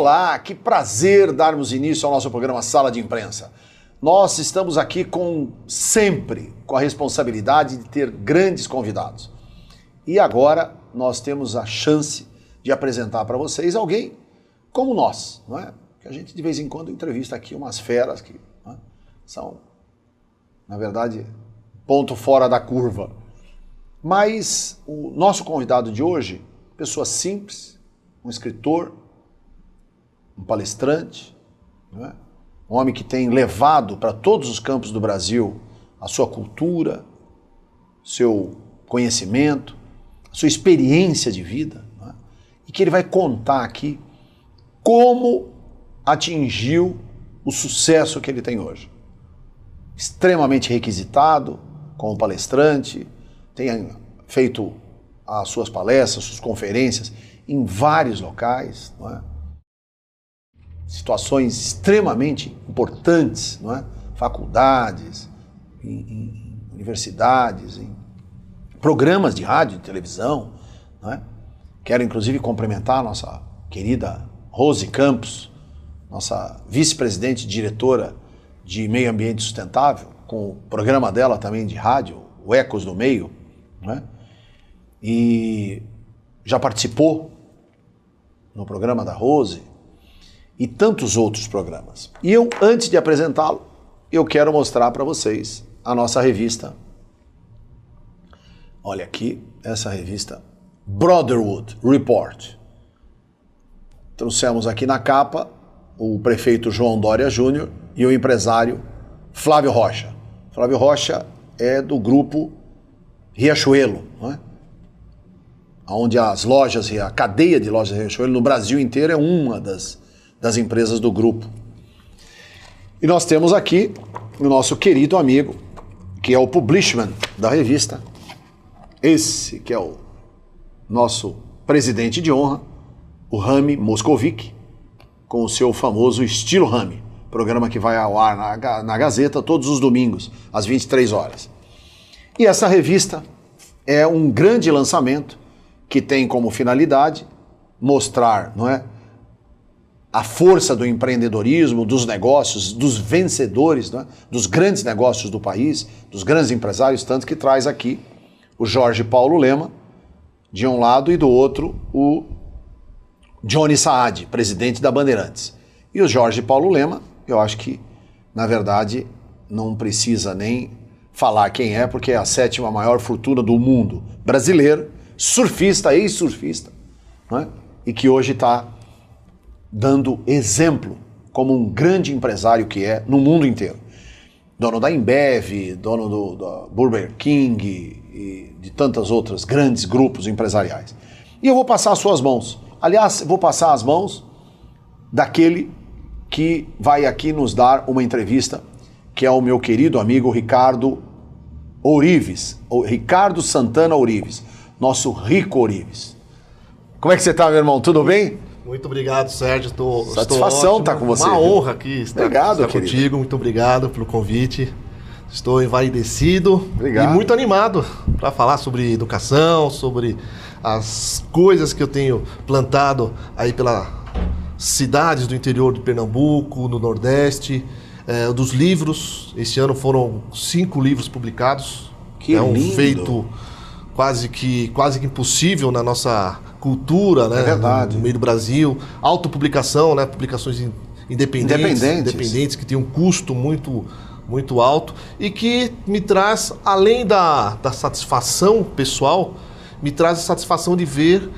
Olá, que prazer darmos início ao nosso programa Sala de Imprensa. Nós estamos aqui sempre com a responsabilidade de ter grandes convidados. E agora nós temos a chance de apresentar para vocês alguém como nós, não é? Que a gente de vez em quando entrevista aqui umas feras que são, na verdade, ponto fora da curva. Mas o nosso convidado de hoje, pessoa simples, um escritor, um palestrante, não é? Um homem que tem levado para todos os campos do Brasil a sua cultura, seu conhecimento, a sua experiência de vida, não é? E que ele vai contar aqui como atingiu o sucesso que ele tem hoje. Extremamente requisitado como palestrante, tem feito as suas palestras, suas conferências em vários locais, não é? Situações extremamente importantes, não é? Faculdades, em universidades, em programas de rádio e televisão, não é? Quero inclusive cumprimentar a nossa querida Rose Campos, nossa vice-presidente diretora de Meio Ambiente Sustentável, com o programa dela também de rádio, o Ecos do Meio, não é? E já participou no programa da Rose e tantos outros programas. E eu, antes de apresentá-lo, eu quero mostrar para vocês a nossa revista. Olha aqui, essa revista Brotherhood Report. Trouxemos aqui na capa o prefeito João Dória Júnior e o empresário Flávio Rocha. Flávio Rocha é do grupo Riachuelo, não é? Onde as lojas, a cadeia de lojas Riachuelo no Brasil inteiro é uma das empresas do grupo. E nós temos aqui o nosso querido amigo, que é o publishman da revista, esse que é o nosso presidente de honra, o Rami Moscovic, com o seu famoso Estilo Rami, programa que vai ao ar na Gazeta todos os domingos, às 23 horas. E essa revista é um grande lançamento que tem como finalidade mostrar, não é, a força do empreendedorismo, dos negócios, dos vencedores, não é, dos grandes negócios do país, dos grandes empresários, tanto que traz aqui o Jorge Paulo Lema, de um lado, e do outro o Johnny Saad, presidente da Bandeirantes. E o Jorge Paulo Lema, eu acho que, na verdade, não precisa nem falar quem é, porque é a 7ª maior fortuna do mundo brasileiro, surfista, ex-surfista, não é? E que hoje está dando exemplo como um grande empresário que é no mundo inteiro. Dono da Embev, dono da Burger King e de tantas outras grandes grupos empresariais. E eu vou passar as suas mãos. Aliás, vou passar as mãos daquele que vai aqui nos dar uma entrevista, que é o meu querido amigo Ricardo Ourives, Ricardo Santana Ourives, nosso Rico Ourives. Como é que você está, meu irmão? Tudo bem? Muito obrigado, Sérgio. Satisfação estar com você. Uma honra aqui estar querido. Contigo. Muito obrigado pelo convite. Estou envaidecido e muito animado para falar sobre educação, sobre as coisas que eu tenho plantado aí pelas cidades do interior de Pernambuco, no Nordeste, dos livros. Este ano foram 5 livros publicados. Que é um lindo. Feito quase que impossível na nossa cultura, né? É verdade. No meio do Brasil. Autopublicação, né? Publicações independentes que tem um custo muito alto e que me traz, além da satisfação pessoal, me traz a satisfação de ver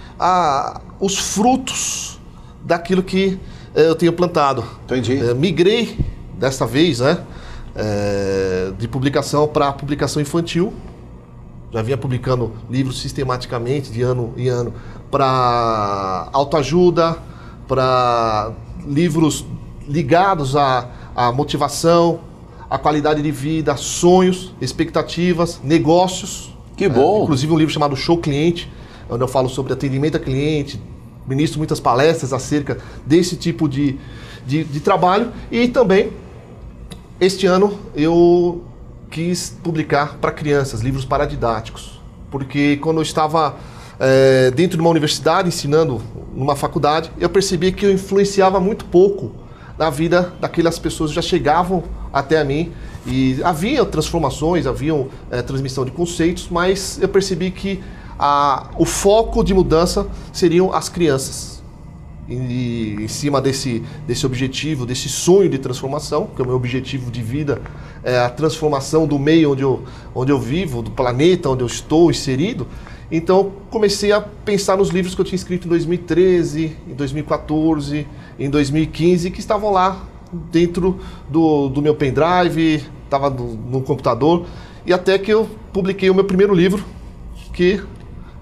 os frutos daquilo que eu tenho plantado. Entendi. Migrei desta vez, né? De publicação para publicação infantil. Já vinha publicando livros sistematicamente, de ano em ano, para autoajuda, para livros ligados à motivação, à qualidade de vida, sonhos, expectativas, negócios. Que bom! Inclusive um livro chamado Show Cliente, onde eu falo sobre atendimento a cliente, ministro muitas palestras acerca desse tipo de trabalho. E também, este ano, eu quis publicar para crianças, livros paradidáticos. Porque quando eu estava dentro de uma universidade, ensinando numa faculdade, eu percebi que eu influenciava muito pouco na vida daquelas pessoas que já chegavam até a mim. E havia transformações, haviam transmissão de conceitos, mas eu percebi que o foco de mudança seriam as crianças. E em cima desse objetivo, desse sonho de transformação, que é o meu objetivo de vida, é a transformação do meio onde eu vivo, do planeta onde eu estou inserido. Então comecei a pensar nos livros que eu tinha escrito em 2013, em 2014, em 2015, que estavam lá dentro do meu pendrive, estava no computador, e até que eu publiquei o meu primeiro livro, que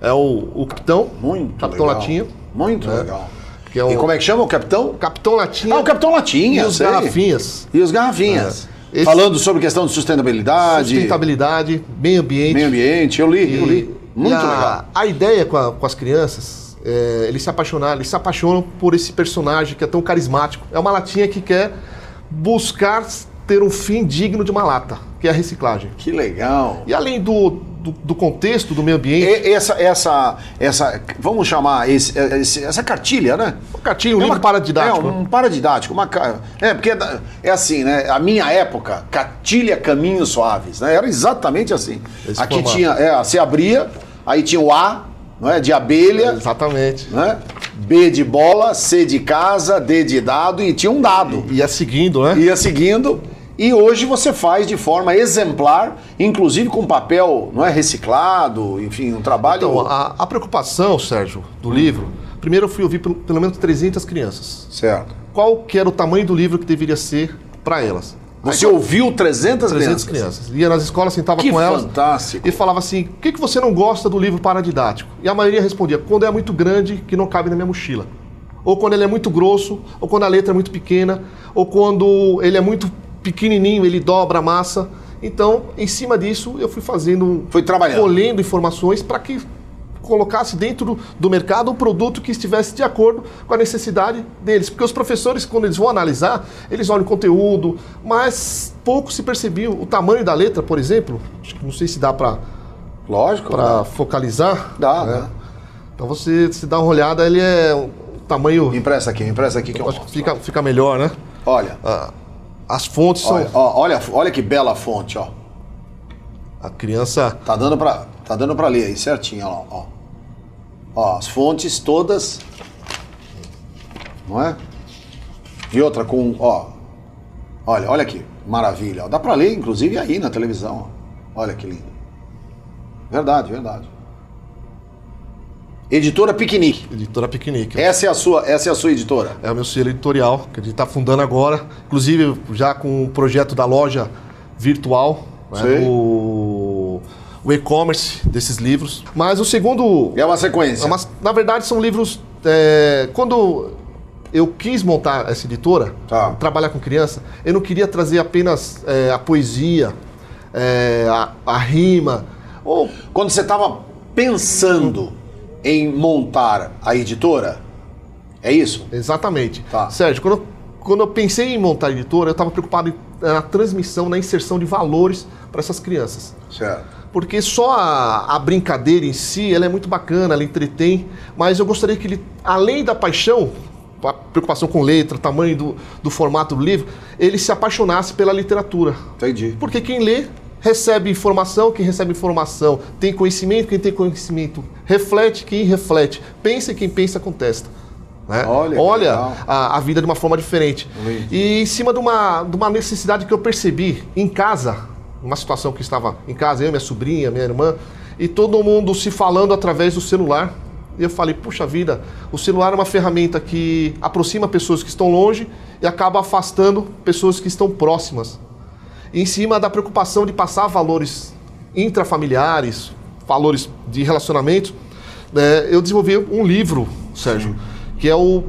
é o Capitão, Capitão legal. Latinha. Muito legal. Que é E como é que chama o Capitão? Capitão Latinha. O Capitão Latinha. E os sei. Garrafinhas. E os Garrafinhas. Falando sobre questão de sustentabilidade. Sustentabilidade, meio ambiente. Meio ambiente, eu li. Muito legal. A ideia com as crianças, eles se apaixonam por esse personagem que é tão carismático. É uma latinha que quer buscar ter um fim digno de uma lata, que é a reciclagem. Que legal. E além do contexto, do meio ambiente... Essa vamos chamar essa cartilha, né? Cartilha, um livro paradidático. Um paradidático. Porque é assim, né? A minha época, cartilha Caminhos Suaves, né? Era exatamente assim. Esse aqui formato. tinha, você abria, aí tinha o A, não é? De abelha. Exatamente. Né? B de bola, C de casa, D de dado, e tinha um dado. Ia seguindo, né? Ia seguindo. E hoje você faz de forma exemplar, inclusive com papel, não é, reciclado, enfim, um trabalho... Então, a preocupação, Sérgio, do livro, primeiro eu fui ouvir pelo menos 300 crianças. Certo. Qual que era o tamanho do livro que deveria ser para elas? Você ouviu 300 crianças. Ia nas escolas, sentava que com elas fantástico. E falava assim, o que você não gosta do livro paradidático? E a maioria respondia, quando é muito grande, que não cabe na minha mochila. Ou quando ele é muito grosso, ou quando a letra é muito pequena, ou quando ele é muito pequenininho, ele dobra a massa. Então, em cima disso, eu fui fazendo... Foi trabalhando. Colhendo informações para que colocasse dentro do mercado um produto que estivesse de acordo com a necessidade deles. Porque os professores, quando eles vão analisar, eles olham o conteúdo, mas pouco se percebia o tamanho da letra, por exemplo. Acho que não sei se dá para... Lógico. Para focalizar. Dá. Então você se dá uma olhada, ele é o tamanho... Impressa aqui que eu acho mostro. que fica melhor, né? Olha. As fontes são... Olha que bela fonte, ó. A criança... Tá dando pra ler aí certinho, ó. Ó, as fontes todas, não é? E outra com, ó. Olha aqui, maravilha. Ó. Dá pra ler, inclusive, aí na televisão. Ó. Olha que lindo. Verdade. Editora Piquenique. Editora Piquenique. Essa é a sua editora? É o meu selo editorial, que a gente está fundando agora. Inclusive, já com o projeto da loja virtual, né, o e-commerce desses livros. Mas o segundo... É uma sequência. Na verdade, são livros... quando eu quis montar essa editora, trabalhar com criança, eu não queria trazer apenas a poesia, a rima. Ou... Quando você estava pensando em montar a editora, é isso? Exatamente. Tá. Sérgio, quando eu pensei em montar a editora, eu estava preocupado na transmissão, na inserção de valores para essas crianças. Certo. Porque só a brincadeira em si, ela é muito bacana, ela entretém, mas eu gostaria que ele, além da paixão, a preocupação com letra, tamanho do formato do livro, ele se apaixonasse pela literatura. Entendi. Porque quem lê recebe informação, quem recebe informação tem conhecimento, quem tem conhecimento reflete, quem reflete pensa e quem pensa contesta. Né? Olha a vida de uma forma diferente. E em cima de uma necessidade que eu percebi em casa, uma situação que estava em casa, eu, minha sobrinha, minha irmã, e todo mundo se falando através do celular. E eu falei, puxa vida, o celular é uma ferramenta que aproxima pessoas que estão longe e acaba afastando pessoas que estão próximas. E em cima da preocupação de passar valores intrafamiliares, valores de relacionamento, né, eu desenvolvi um livro, Sérgio, que é o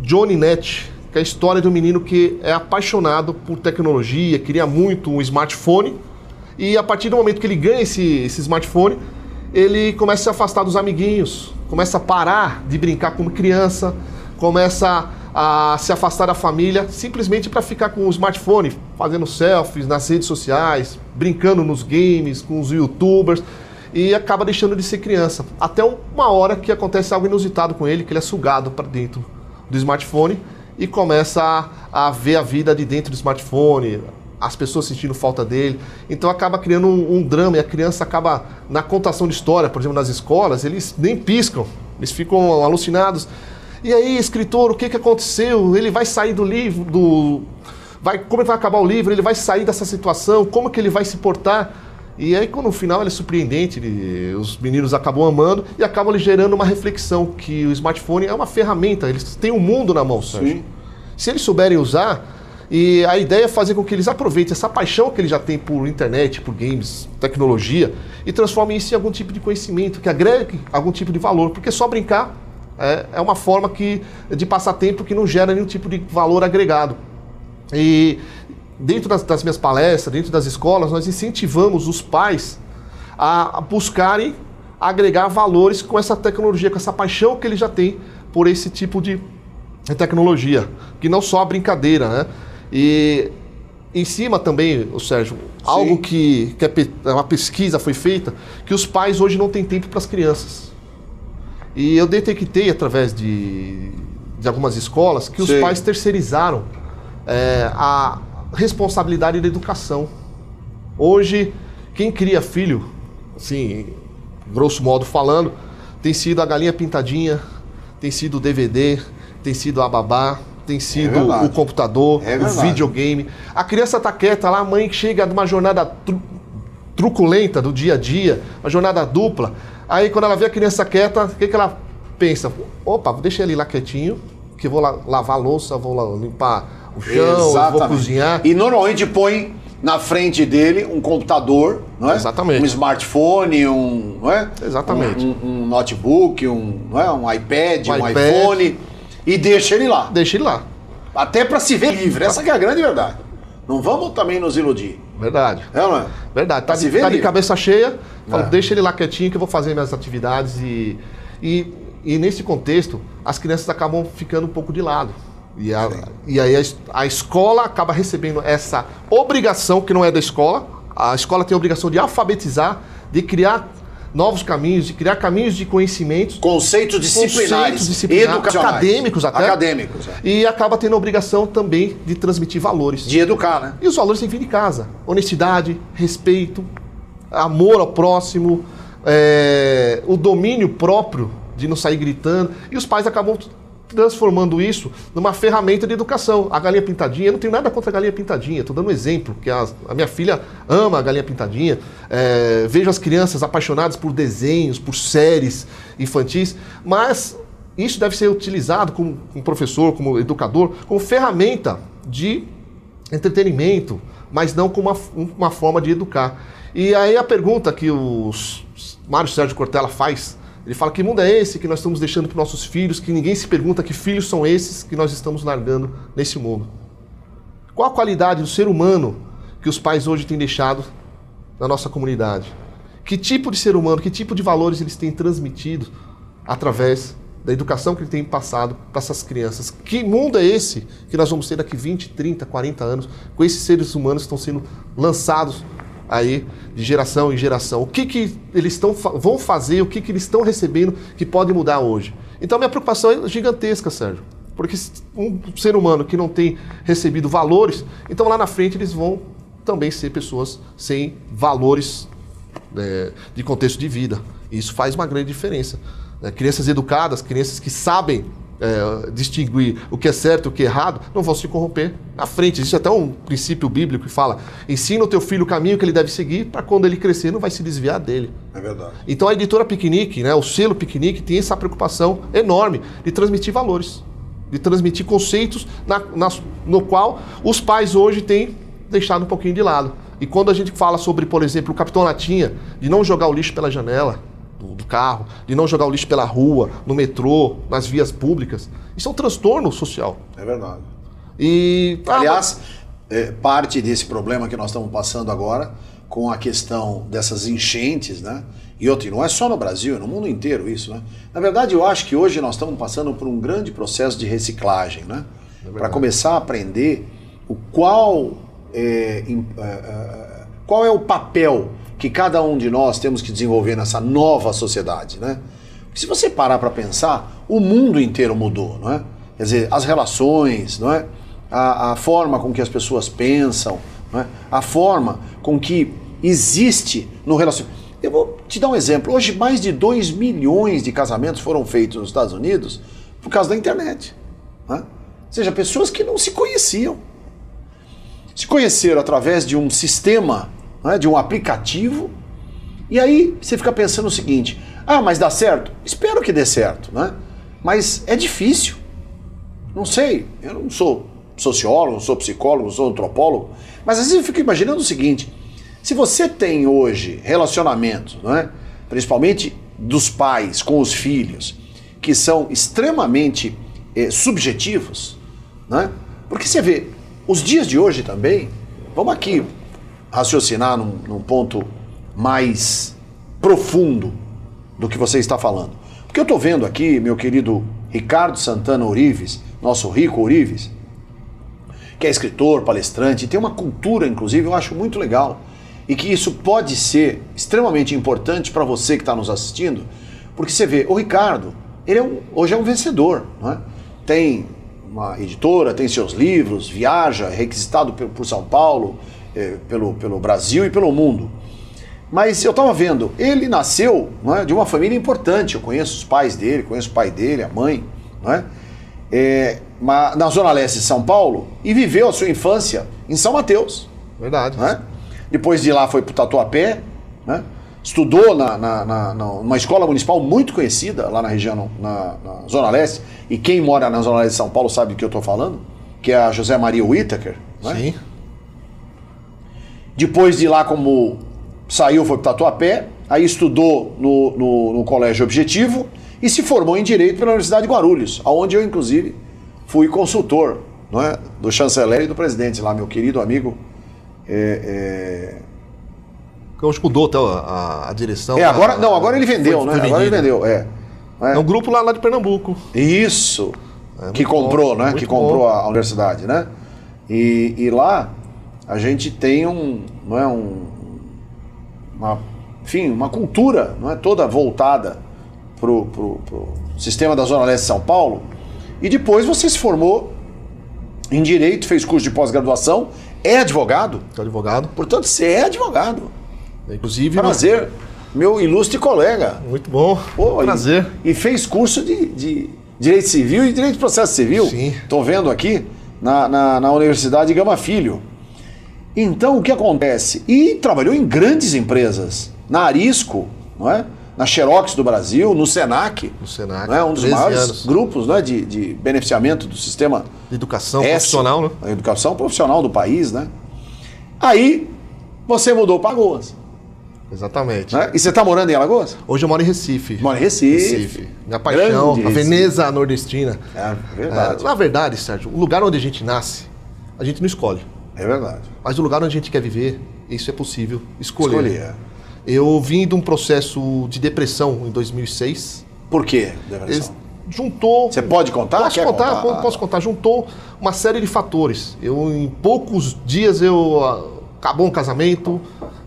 Johnny Net, que é a história de um menino que é apaixonado por tecnologia, queria muito um smartphone, e a partir do momento que ele ganha esse smartphone, ele começa a se afastar dos amiguinhos, começa a parar de brincar como criança, começa a se afastar da família simplesmente para ficar com o smartphone, fazendo selfies nas redes sociais, brincando nos games, com os youtubers. e acaba deixando de ser criança. Até uma hora que acontece algo inusitado com ele, que ele é sugado para dentro do smartphone e começa a ver a vida de dentro do smartphone, as pessoas sentindo falta dele. Então acaba criando um drama, e a criança acaba, na contação de história, por exemplo, nas escolas, eles nem piscam, eles ficam alucinados. E aí, escritor, o que aconteceu? Ele vai sair do livro, como vai acabar o livro? Ele vai sair dessa situação? Como que ele vai se portar? E aí, quando no final ele é surpreendente, os meninos acabam amando e acabam lhe gerando uma reflexão, que o smartphone é uma ferramenta, eles têm um mundo na mão, Sérgio. Se eles souberem usar, e a ideia é fazer com que eles aproveitem essa paixão que eles já têm por internet, por games, tecnologia, e transformem isso em algum tipo de conhecimento, que agregue algum tipo de valor, porque só brincar é uma forma de passar tempo que não gera nenhum tipo de valor agregado. E dentro das minhas palestras, dentro das escolas, nós incentivamos os pais a buscarem agregar valores com essa tecnologia, com essa paixão que eles já têm por esse tipo de tecnologia, que não só a brincadeira, né? E em cima também, Sérgio, algo que uma pesquisa foi feita, que os pais hoje não têm tempo para as crianças. E eu detectei, através de algumas escolas, que os pais terceirizaram a responsabilidade da educação. Hoje, quem cria filho, assim, grosso modo falando, tem sido a galinha pintadinha, tem sido o DVD, tem sido a babá, tem sido o computador, o videogame. A criança tá quieta lá, a mãe chega de uma jornada truculenta do dia a dia, uma jornada dupla. Aí quando ela vê a criança quieta, o que ela pensa? Opa, deixa ele lá quietinho, que eu vou lavar a louça, vou lá limpar o chão, vou cozinhar. E normalmente põe na frente dele um computador, não é? Exatamente. Um smartphone, não é? Exatamente. Um notebook, não é? Um iPad, um iPhone, e deixa ele lá. Deixa ele lá. Até para se ver livre, essa que é a grande verdade. Não vamos também nos iludir. Verdade. É, não é? Verdade. Tá de cabeça cheia, falo, deixa ele lá quietinho que eu vou fazer minhas atividades. E nesse contexto, as crianças acabam ficando um pouco de lado. E aí a escola acaba recebendo essa obrigação, que não é da escola. A escola tem a obrigação de alfabetizar, de criar novos caminhos, de criar caminhos de conhecimentos. Conceitos disciplinares, educacionais. Acadêmicos até. Acadêmicos, E acaba tendo a obrigação também de transmitir valores. De educar, né? E os valores têm que vir de casa. Honestidade, respeito, amor ao próximo, o domínio próprio de não sair gritando. E os pais acabam transformando isso numa ferramenta de educação. A galinha pintadinha, eu não tenho nada contra a galinha pintadinha, estou dando um exemplo, que a minha filha ama a galinha pintadinha, vejo as crianças apaixonadas por desenhos, por séries infantis, mas isso deve ser utilizado como professor, como educador, como ferramenta de entretenimento, mas não como uma forma de educar. E aí a pergunta que o Mário Sérgio Cortella faz, ele fala: que mundo é esse que nós estamos deixando para nossos filhos, que ninguém se pergunta que filhos são esses que nós estamos largando nesse mundo? Qual a qualidade do ser humano que os pais hoje têm deixado na nossa comunidade? Que tipo de ser humano, que tipo de valores eles têm transmitido através da educação que eles têm passado para essas crianças? Que mundo é esse que nós vamos ter daqui 20, 30, 40 anos com esses seres humanos que estão sendo lançados aí de geração em geração? O que eles vão fazer, o que eles estão recebendo que pode mudar hoje? Então minha preocupação é gigantesca, Sérgio, porque um ser humano que não tem recebido valores, então lá na frente eles vão também ser pessoas sem valores de contexto de vida. E isso faz uma grande diferença. Crianças educadas, crianças que sabem distinguir o que é certo e o que é errado, não vão se corromper à frente. Existe até um princípio bíblico que fala: ensina o teu filho o caminho que ele deve seguir, para quando ele crescer não vai se desviar dele. É verdade. Então a editora Piquenique, o selo Piquenique, tem essa preocupação enorme de transmitir valores, de transmitir conceitos no qual os pais hoje têm deixado um pouquinho de lado. E quando a gente fala sobre, por exemplo, o Capitão Latinha, de não jogar o lixo pela janela do carro, de não jogar o lixo pela rua, no metrô, nas vias públicas, isso é um transtorno social. É verdade. E aliás, parte desse problema que nós estamos passando agora, com a questão dessas enchentes, né? E outra, não é só no Brasil, é no mundo inteiro isso, né? Na verdade, eu acho que hoje nós estamos passando por um grande processo de reciclagem, né? Para começar a aprender qual é o papel que cada um de nós temos que desenvolver nessa nova sociedade, né? Porque se você parar para pensar, o mundo inteiro mudou, não é? Quer dizer, as relações, não é? A forma com que as pessoas pensam, não é? A forma com que existe no relacionamento. Eu vou te dar um exemplo. Hoje, mais de 2 milhões de casamentos foram feitos nos Estados Unidos por causa da internet, não é? Ou seja, pessoas que não se conheciam. Se conheceram através de um sistema, não é? De um aplicativo. E aí você fica pensando o seguinte: ah, mas dá certo? Espero que dê certo, né? Mas é difícil. Não sei, eu não sou sociólogo, não sou psicólogo, não sou antropólogo, mas às vezes eu fico imaginando o seguinte: se você tem hoje relacionamentos, não é? Principalmente dos pais com os filhos, que são extremamente subjetivos, né? Porque você vê, os dias de hoje também, vamos aqui raciocinar num ponto mais profundo do que você está falando. Porque eu estou vendo aqui, meu querido Ricardo Santana Orives, nosso Rico Orives, que é escritor, palestrante, tem uma cultura, inclusive, eu acho muito legal. E que isso pode ser extremamente importante para você que está nos assistindo, porque você vê, o Ricardo, ele hoje é um vencedor, não é? Tem uma editora, tem seus livros, viaja, é requisitado por São Paulo, pelo Brasil e pelo mundo. Mas eu estava vendo, ele nasceu, não é, de uma família importante, eu conheço os pais dele, conheço o pai dele, a mãe, não é? Na Zona Leste de São Paulo, e viveu a sua infância em São Mateus. Verdade. Não é? Depois de lá foi para o Tatuapé, né? Estudou numa escola municipal muito conhecida lá na região, na Zona Leste, e quem mora na Zona Leste de São Paulo sabe do que eu estou falando, que é a José Maria Whittaker. Não é? Sim. Depois de lá, como saiu, foi para o Tatuapé, aí estudou no Colégio Objetivo e se formou em Direito pela Universidade de Guarulhos, onde eu, inclusive, fui consultor, não é? Do chanceler e do presidente lá, meu querido amigo. Hoje mudou até a direção. Agora ele vendeu, né? Agora ele vendeu, É um grupo lá de Pernambuco. Isso, que comprou, né? Que comprou a universidade, né? E lá a gente tem uma cultura, não é, toda voltada pro sistema da Zona Leste de São Paulo. E depois você se formou em Direito, fez curso de pós-graduação, é advogado. Sou advogado. Portanto, você é advogado. Inclusive... Prazer, meu ilustre colega. Muito bom, prazer. E fez curso de Direito Civil e Direito de Processo Civil. Sim. Estou vendo aqui na Universidade Gama Filho. Então, o que acontece? E trabalhou em grandes empresas. Na Arisco, não é? Na Xerox do Brasil, no Senac. No Senac, não é? Um dos maiores grupos, não é? de beneficiamento do sistema de educação profissional, né? A educação profissional do país, né? Aí, você mudou para Alagoas. Exatamente. Né? E você está morando em Alagoas? Hoje eu moro em Recife. Mora em Recife. Minha paixão, Grande a Veneza nordestina. É verdade. Na verdade, Sérgio, o lugar onde a gente nasce, a gente não escolhe. É verdade. Mas o lugar onde a gente quer viver, isso é possível escolher. Eu vim de um processo de depressão em 2006. Por quê, depressão? Juntou... Você pode contar? Posso contar. Juntou uma série de fatores. Em poucos dias, acabou um casamento,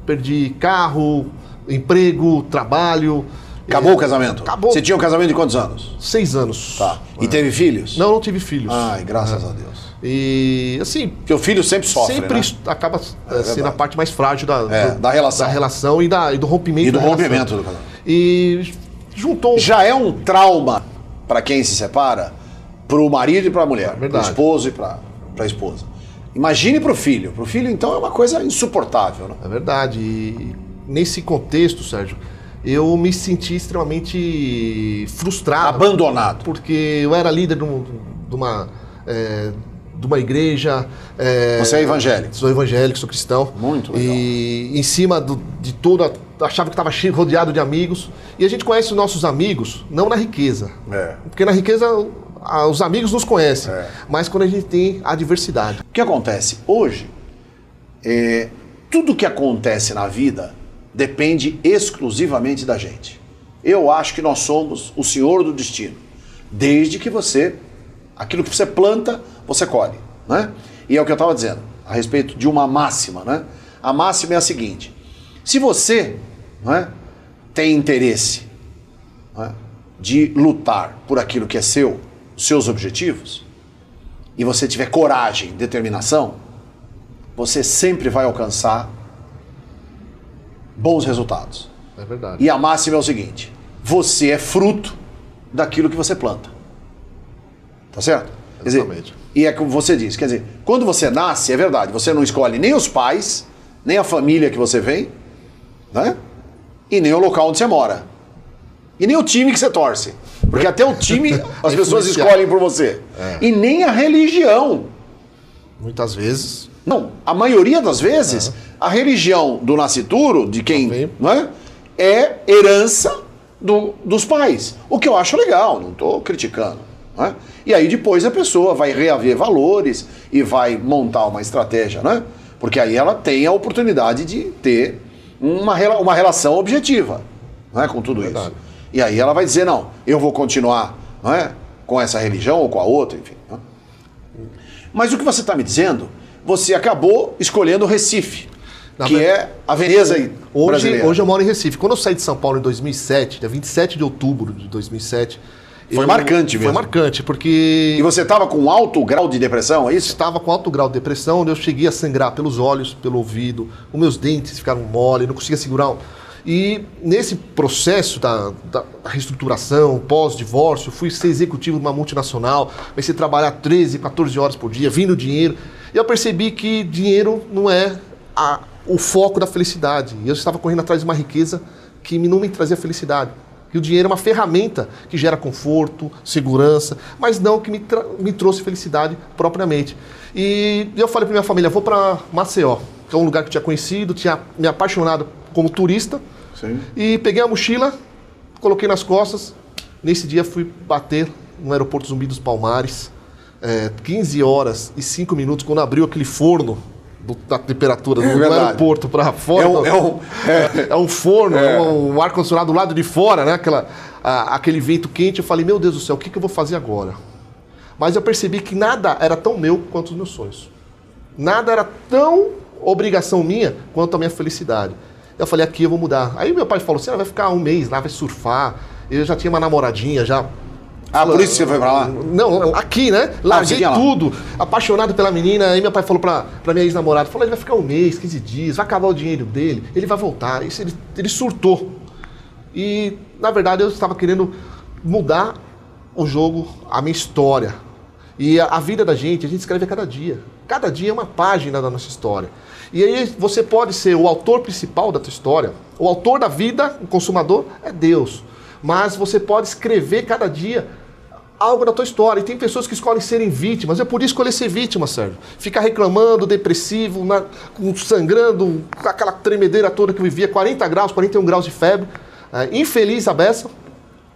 perdi carro, emprego, trabalho. Acabou o casamento? Acabou. Você tinha um casamento de quantos anos? 6 anos. Tá. E teve filhos? Não tive filhos. Ai, graças a Deus. E, assim... Porque o filho sempre sofre, sempre, né? acaba sendo a parte mais frágil da relação. Da relação e do rompimento. E do rompimento do casamento. E juntou... Já é um trauma para quem se separa, pro marido e pra mulher. Pro esposo e pra esposa. Imagine pro filho. Pro filho, então, é uma coisa insuportável, né? É verdade. E nesse contexto, Sérgio, eu me senti extremamente frustrado. Abandonado. Porque eu era líder de uma igreja. Você é evangélico? Sou evangélico, sou cristão. Muito legal. E em cima de tudo, achava que estava rodeado de amigos. E a gente conhece os nossos amigos, não na riqueza. Porque na riqueza, os amigos nos conhecem. Mas quando a gente tem a diversidade. O que acontece? Hoje, tudo que acontece na vida depende exclusivamente da gente. Eu acho que nós somos o senhor do destino. Desde que aquilo que você planta, você colhe, né? E é o que eu estava dizendo, a respeito de uma máxima, né? A máxima é a seguinte: Se você, não é, tem interesse, não é, de lutar por aquilo que é seu, seus objetivos, e você tiver coragem, determinação, você sempre vai alcançar bons resultados. É verdade. E a máxima é o seguinte: você é fruto daquilo que você planta. Tá certo? Quer dizer, e é como você diz, quer dizer, quando você nasce, é verdade, você não escolhe nem os pais, nem a família que você vem, né? E nem o local onde você mora. E nem o time que você torce. Porque até o time as pessoas escolhem por você. E nem a religião. Muitas vezes. Não, a maioria das vezes, a religião do nascituro, de quem, não é, é herança dos pais. O que eu acho legal, não estou criticando. Não é? E aí depois a pessoa vai reaver valores e vai montar uma estratégia, né? Porque aí ela tem a oportunidade de ter uma relação objetiva, não é, com tudo isso. E aí ela vai dizer, não, eu vou continuar, não é, com essa religião ou com a outra, enfim. Não é? Mas o que você está me dizendo, você acabou escolhendo o Recife, é a Veneza brasileira. Hoje eu moro em Recife. Quando eu saí de São Paulo em 2007, dia 27 de outubro de 2007... Foi marcante mesmo. Foi marcante, porque... E você estava com alto grau de depressão, é isso? Estava com alto grau de depressão, onde eu cheguei a sangrar pelos olhos, pelo ouvido, os meus dentes ficaram mole, não conseguia segurar. E nesse processo da reestruturação, pós-divórcio, fui ser executivo de uma multinacional, comecei a trabalhar 13, 14 horas por dia, vindo dinheiro. E eu percebi que dinheiro não é o foco da felicidade. E eu estava correndo atrás de uma riqueza que não me trazia felicidade. Que o dinheiro é uma ferramenta que gera conforto, segurança, mas não que me trouxe felicidade propriamente. E eu falei para minha família, vou para Maceió, que é um lugar que eu tinha conhecido, tinha me apaixonado como turista. Sim. E peguei a mochila, coloquei nas costas. Nesse dia fui bater no aeroporto Zumbi dos Palmares, 15 horas e 5 minutos, quando abriu aquele forno da temperatura do aeroporto para fora. É um forno, um ar-condicionado do lado de fora, né? Aquele vento quente. Eu falei, meu Deus do céu, o que eu vou fazer agora? Mas eu percebi que nada era tão meu quanto os meus sonhos. Nada era tão obrigação minha quanto a minha felicidade. Eu falei, aqui eu vou mudar. Aí meu pai falou, você vai ficar um mês lá, vai surfar. Eu já tinha uma namoradinha, já... por isso que você foi pra lá? Não, aqui, né? Larguei tudo, apaixonado pela menina. Aí meu pai falou pra minha ex-namorada, falou, ele vai ficar um mês, 15 dias, vai acabar o dinheiro dele, ele vai voltar. Isso, ele surtou. E, na verdade, eu estava querendo mudar o jogo, a minha história. E a vida da gente, a gente escreve a cada dia. Cada dia é uma página da nossa história. E aí você pode ser o autor principal da tua história. O autor da vida, o consumador, é Deus. Mas você pode escrever cada dia algo da tua história. E tem pessoas que escolhem serem vítimas. Eu podia escolher ser vítima, Sérgio. Ficar reclamando, depressivo, sangrando, com aquela tremedeira toda que eu vivia, 40 graus, 41 graus de febre, infeliz a beça.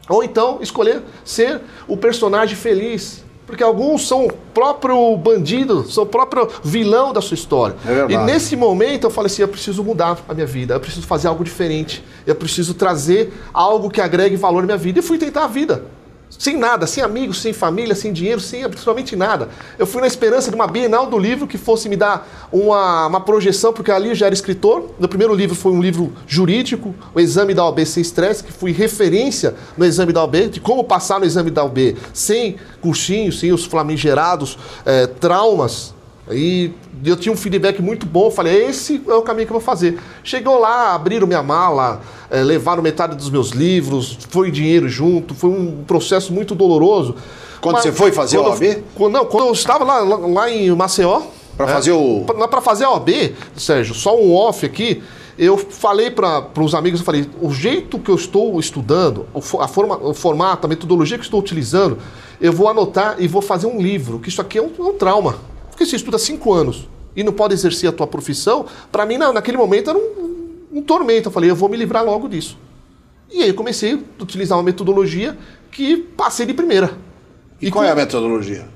Ou então escolher ser o personagem feliz. Porque alguns são o próprio bandido, são o próprio vilão da sua história. E nesse momento eu falei assim, eu preciso mudar a minha vida, eu preciso fazer algo diferente, eu preciso trazer algo que agregue valor à minha vida. E fui tentar a vida. Sem nada, sem amigos, sem família, sem dinheiro, sem absolutamente nada. Eu fui na esperança de uma Bienal do livro que fosse me dar uma projeção, porque ali eu já era escritor. Meu primeiro livro foi um livro jurídico, o Exame da OAB Sem Estresse, que fui referência no Exame da OAB, de como passar no Exame da OAB sem cursinhos, sem os flamigerados traumas. E eu tinha um feedback muito bom, falei, esse é o caminho que eu vou fazer. Chegou lá, abriram minha mala, levaram metade dos meus livros, foi dinheiro junto, foi um processo muito doloroso. Quando você foi fazer a OAB? Quando eu estava lá em Maceió. Para fazer Para fazer a OAB, Sérgio, só um off aqui, eu falei para os amigos, eu falei, o jeito que eu estou estudando, o formato, a metodologia que eu estou utilizando, eu vou anotar e vou fazer um livro, que isso aqui é um trauma. Porque você estuda 5 anos e não pode exercer a tua profissão, para mim naquele momento era um tormento. Eu falei, eu vou me livrar logo disso. E aí eu comecei a utilizar uma metodologia que passei de primeira. E qual é a metodologia?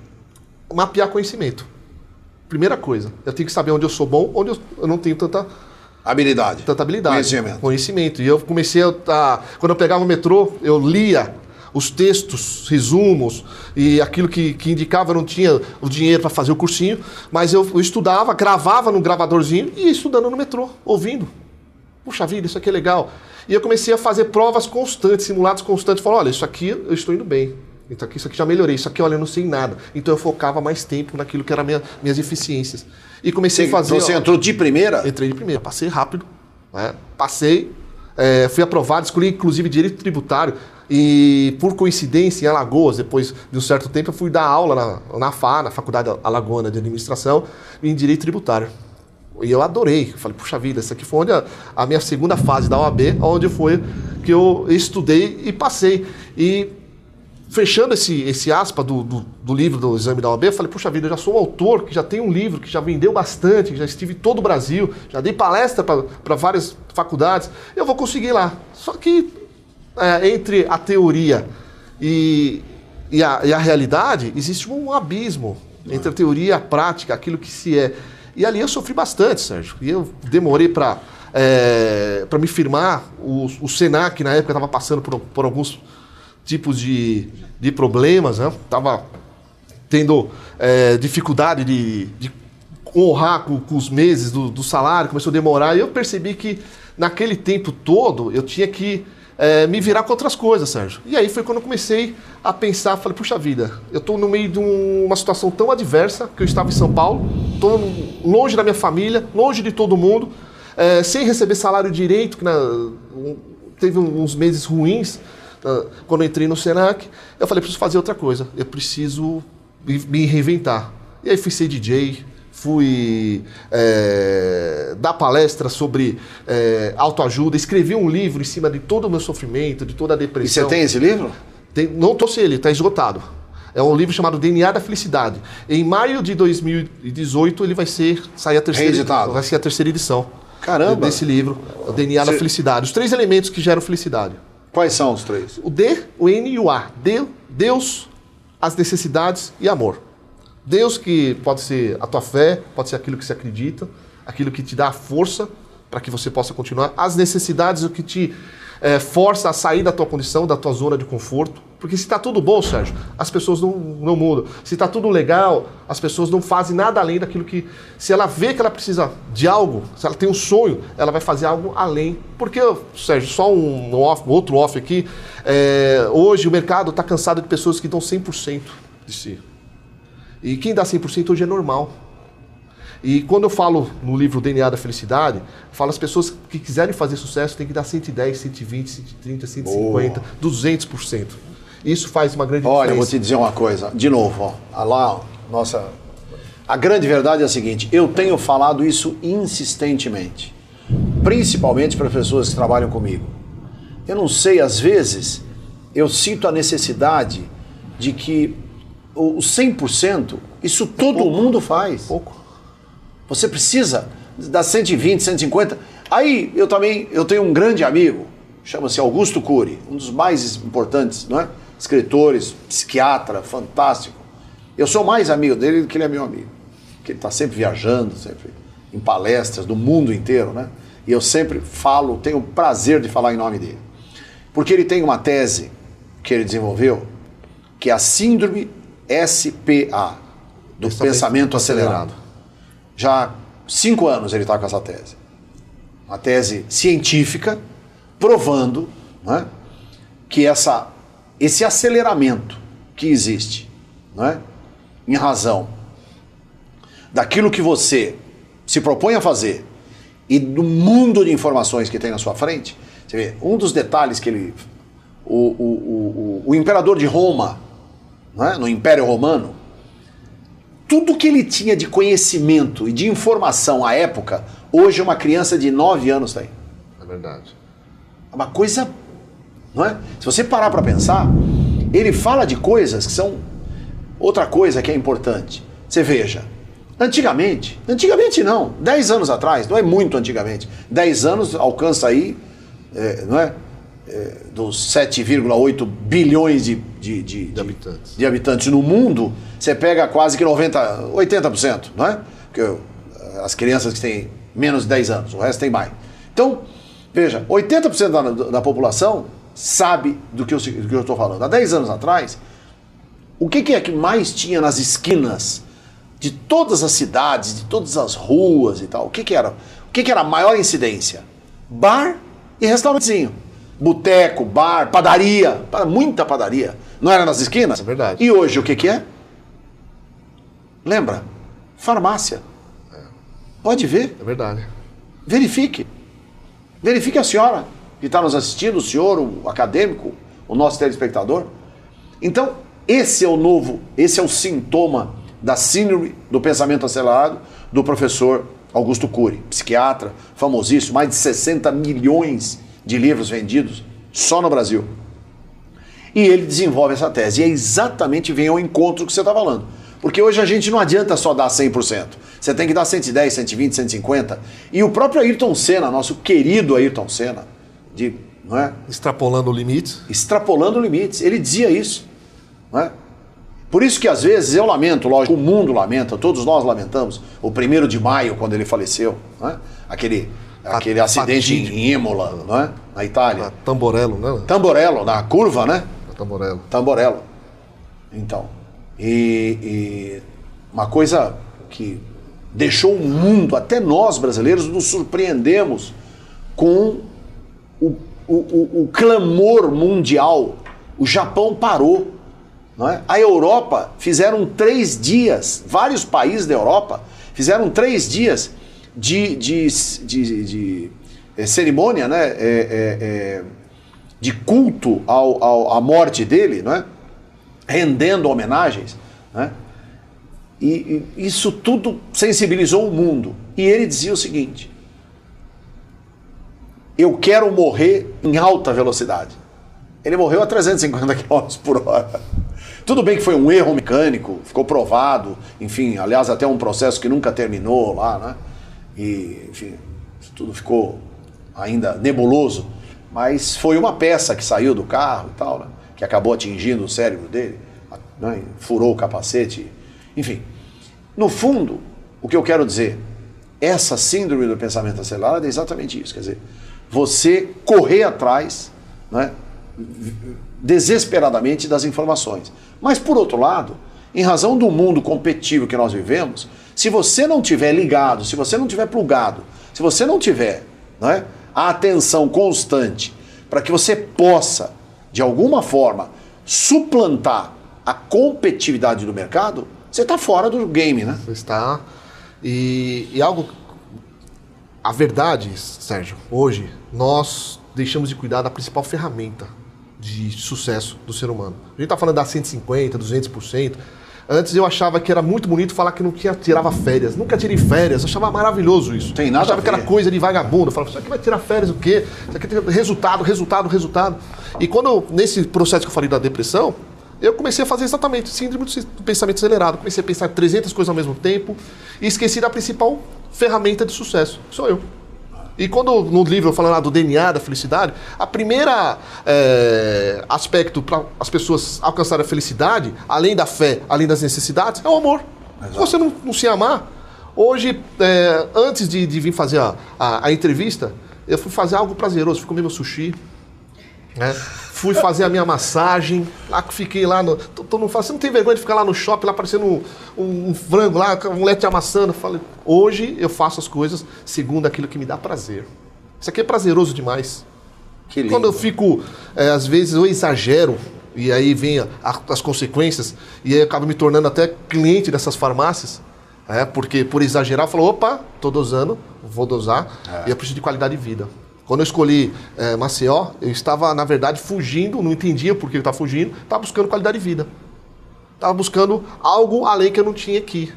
Mapear conhecimento. Primeira coisa, eu tenho que saber onde eu sou bom, onde eu não tenho tanta habilidade. Conhecimento. E eu comecei quando eu pegava o metrô, eu lia os textos, resumos e aquilo que indicava, eu não tinha o dinheiro para fazer o cursinho, mas eu estudava, gravava no gravadorzinho e ia estudando no metrô, ouvindo. puxa vida, isso aqui é legal. E eu comecei a fazer provas constantes, simulados constantes. Falei, olha, isso aqui eu estou indo bem. Então, isso aqui já melhorei. Isso aqui, olha, eu não sei nada. Então eu focava mais tempo naquilo que eram minhas eficiências. E comecei a fazer... Você entrou de primeira? Entrei de primeira. Passei rápido. Né? Passei. Fui aprovado. Escolhi, inclusive, direito tributário. E, por coincidência, em Alagoas, depois de um certo tempo, eu fui dar aula na FA, na Faculdade Alagoana de Administração, em direito tributário. E eu adorei. Falei, puxa vida, essa aqui foi onde a minha segunda fase da OAB, onde foi que eu estudei e passei. E fechando esse aspa do livro do exame da OAB, eu falei, puxa vida, eu já sou um autor que já tem um livro, que já vendeu bastante, que já estive em todo o Brasil, já dei palestra para várias faculdades, eu vou conseguir lá. Só que entre a teoria e a realidade, existe um abismo entre a teoria e a prática, aquilo que se é. E ali eu sofri bastante, Sérgio. E eu demorei para me firmar. O Senac, na época, estava passando por alguns tipos de problemas, né? Estava tendo dificuldade de honrar com os meses do salário, começou a demorar. E eu percebi que, naquele tempo todo, eu tinha que me virar com outras coisas, Sérgio. E aí foi quando eu comecei a pensar, falei, puxa vida, eu estou no meio de uma situação tão adversa, que eu estava em São Paulo, estou longe da minha família, longe de todo mundo, sem receber salário direito, que teve uns meses ruins, quando eu entrei no Senac. Eu falei, preciso fazer outra coisa, eu preciso me reinventar. E aí fui ser DJ, fui dar palestra sobre autoajuda, escrevi um livro em cima de todo o meu sofrimento, de toda a depressão. E você tem esse livro? Não trouxe ele, está esgotado. É um livro chamado DNA da Felicidade. Em maio de 2018 ele vai sair a terceira edição. Caramba! Desse livro, o DNA da Felicidade. Os 3 elementos que geram felicidade. Quais são os 3? O D, o N e o A. Deus, as necessidades e amor. Deus, que pode ser a tua fé, pode ser aquilo que você acredita, aquilo que te dá força para que você possa continuar. As necessidades, o que te força a sair da tua condição, da tua zona de conforto. Porque se está tudo bom, Sérgio, as pessoas não mudam. Se está tudo legal, as pessoas não fazem nada além daquilo que... Se ela vê que ela precisa de algo, se ela tem um sonho, ela vai fazer algo além. Porque, Sérgio, só outro off aqui, hoje o mercado está cansado de pessoas que dão 100% de si. E quem dá 100% hoje é normal. E quando eu falo no livro DNA da Felicidade, eu falo as pessoas que quiserem fazer sucesso têm que dar 110, 120, 130, 150, 200%. Isso faz uma grande diferença. Olha, eu vou te dizer uma coisa, de novo, a grande verdade é a seguinte, eu tenho falado isso insistentemente, principalmente para pessoas que trabalham comigo. Eu não sei, às vezes, eu sinto a necessidade de que o 100%, isso todo mundo faz. Pouco. Você precisa dar 120, 150. Aí eu tenho um grande amigo, chama-se Augusto Cury, um dos mais importantes, não é? Escritores, psiquiatra, fantástico. Eu sou mais amigo dele do que ele é meu amigo. Porque ele está sempre viajando, sempre em palestras do mundo inteiro, né? E eu sempre tenho o prazer de falar em nome dele. Porque ele tem uma tese que ele desenvolveu, que é a síndrome SPA, do pensamento acelerado. Já há 5 anos ele está com essa tese. Uma tese científica, provando, não é, que esse aceleramento que existe, não é, em razão daquilo que você se propõe a fazer e do mundo de informações que tem na sua frente, você vê, um dos detalhes que o imperador de Roma, não é, no Império Romano, tudo que ele tinha de conhecimento e de informação à época, hoje uma criança de 9 anos tem. É verdade. É uma coisa, não é? Se você parar para pensar, ele fala de coisas que são outra coisa que é importante. Você veja, antigamente não, 10 anos atrás, não é muito antigamente, 10 anos alcança aí, não é? Dos 7,8 bilhões de habitantes no mundo, você pega quase que 80%, não é? Porque as crianças que têm menos de 10 anos, o resto tem mais. Então, veja, 80% da população sabe do que eu estou falando. Há 10 anos atrás, o que é que mais tinha nas esquinas de todas as cidades, de todas as ruas e tal? O que era a maior incidência? bar e restaurantezinho. Boteco, bar, padaria, muita padaria. Não era nas esquinas? É verdade. E hoje o que é? Lembra? Farmácia. Pode ver. É verdade. Verifique. Verifique a senhora que está nos assistindo, o senhor, o acadêmico, o nosso telespectador. Então, esse é o sintoma da síndrome do pensamento acelerado do professor Augusto Cury, psiquiatra, famosíssimo, mais de 60 milhões de livros vendidos só no Brasil. E ele desenvolve essa tese. E é exatamente, vem ao encontro que você está falando. Porque hoje a gente não adianta só dar 100%. Você tem que dar 110, 120, 150. E o próprio Ayrton Senna, nosso querido Ayrton Senna, não é? Extrapolando limites. Extrapolando limites. Ele dizia isso. Não é? Por isso que às vezes eu lamento, lógico, o mundo lamenta, todos nós lamentamos, o 1º de maio, quando ele faleceu, não é? Aquele acidente em Imola, não é? Na Itália. Tamborello, né? Tamborello, na curva, né? Tamborello. Então, e uma coisa que deixou o mundo, até nós brasileiros, nos surpreendemos com o clamor mundial. O Japão parou. Não é? A Europa fizeram 3 dias, vários países da Europa fizeram 3 dias de cerimônia, né? De culto à morte dele, não é? Rendendo homenagens. Né? E isso tudo sensibilizou o mundo. E ele dizia o seguinte: eu quero morrer em alta velocidade. Ele morreu a 350 km por hora. Tudo bem que foi um erro mecânico, ficou provado, enfim, aliás, até um processo que nunca terminou lá, né? E, enfim, tudo ficou ainda nebuloso. Mas foi uma peça que saiu do carro e tal, né? Que acabou atingindo o cérebro dele, né? Furou o capacete, enfim. No fundo, o que eu quero dizer, essa síndrome do pensamento acelerado é exatamente isso, quer dizer, você correr atrás, né? Desesperadamente das informações. Mas, por outro lado, em razão do mundo competitivo que nós vivemos, se você não tiver ligado, se você não tiver plugado, se você não tiver, não é, a atenção constante para que você possa, de alguma forma, suplantar a competitividade do mercado, você está fora do game, né? Você está. E algo... A verdade, Sérgio, hoje, nós deixamos de cuidar da principal ferramenta de sucesso do ser humano. A gente está falando da 150%, 200%. Antes eu achava que era muito bonito falar que não tirava férias. Nunca tirei férias, achava maravilhoso isso. Tem nada achava a ver. que era coisa de vagabundo. Eu falava, isso aqui vai tirar férias o quê? Isso aqui tem resultado. E quando, nesse processo que eu falei da depressão, eu comecei a fazer exatamente síndrome do pensamento acelerado. Comecei a pensar 300 coisas ao mesmo tempo e esqueci da principal ferramenta de sucesso, que sou eu. E quando no livro eu falo lá do DNA da felicidade, a primeira aspecto para as pessoas alcançarem a felicidade, além da fé, além das necessidades, é o amor. Exato. Se você não se amar, hoje, antes de vir fazer a entrevista, eu fui fazer algo prazeroso, fui comer meu sushi, né? Fui fazer a minha massagem, lá que fiquei lá no... Você não tem vergonha de ficar lá no shopping, lá parecendo um frango lá, um leite amassando. Falei, hoje eu faço as coisas segundo aquilo que me dá prazer. Isso aqui é prazeroso demais. Que lindo. Quando eu fico, às vezes eu exagero, e aí vem as consequências, e aí eu acabo me tornando até cliente dessas farmácias, porque por exagerar eu falo, opa, tô dosando, vou dosar, e eu preciso de qualidade de vida. Quando eu escolhi Maceió, eu estava, na verdade, fugindo, não entendia por que eu estava fugindo, estava buscando qualidade de vida. Estava buscando algo além que eu não tinha aqui.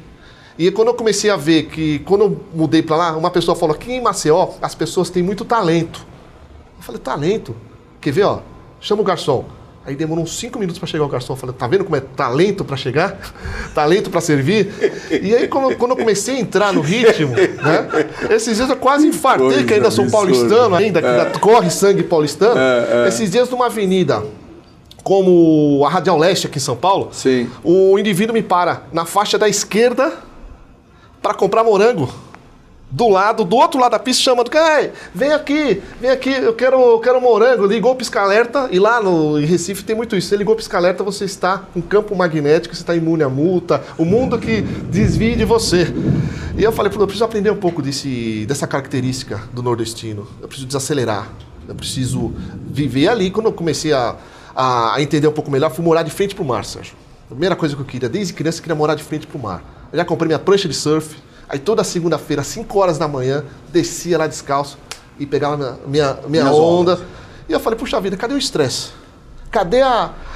E quando eu comecei a ver que, quando eu mudei para lá, uma pessoa falou, aqui em Maceió, as pessoas têm muito talento. Eu falei, talento? Quer ver, ó? Chama o garçom. Aí demorou uns 5 minutos para chegar o garçom. Eu falei, tá vendo como é talento para chegar? Talento para servir? E aí, quando eu comecei a entrar no ritmo, né? Esses dias eu quase infartei, que ainda sou paulistano, ainda corre sangue paulistano. Esses dias numa avenida, como a Radial Leste aqui em São Paulo, sim, o indivíduo me para na faixa da esquerda para comprar morango. do outro lado da pista, chamando, "Ei, vem aqui, eu quero morango." Ligou o pisca-alerta, e lá em Recife tem muito isso. Você ligou o pisca-alerta, você está com campo magnético, você está imune à multa, o mundo que desvie de você. E eu falei, eu preciso aprender um pouco dessa característica do nordestino. Eu preciso desacelerar, eu preciso viver ali. Quando eu comecei a entender um pouco melhor, fui morar de frente para o mar, Sérgio. A primeira coisa que eu queria, desde criança, eu queria morar de frente para o mar. Eu já comprei minha prancha de surf. Aí toda segunda-feira, às 5 horas da manhã, descia lá descalço e pegava minha onda. E eu falei, puxa vida, cadê o estresse? Cadê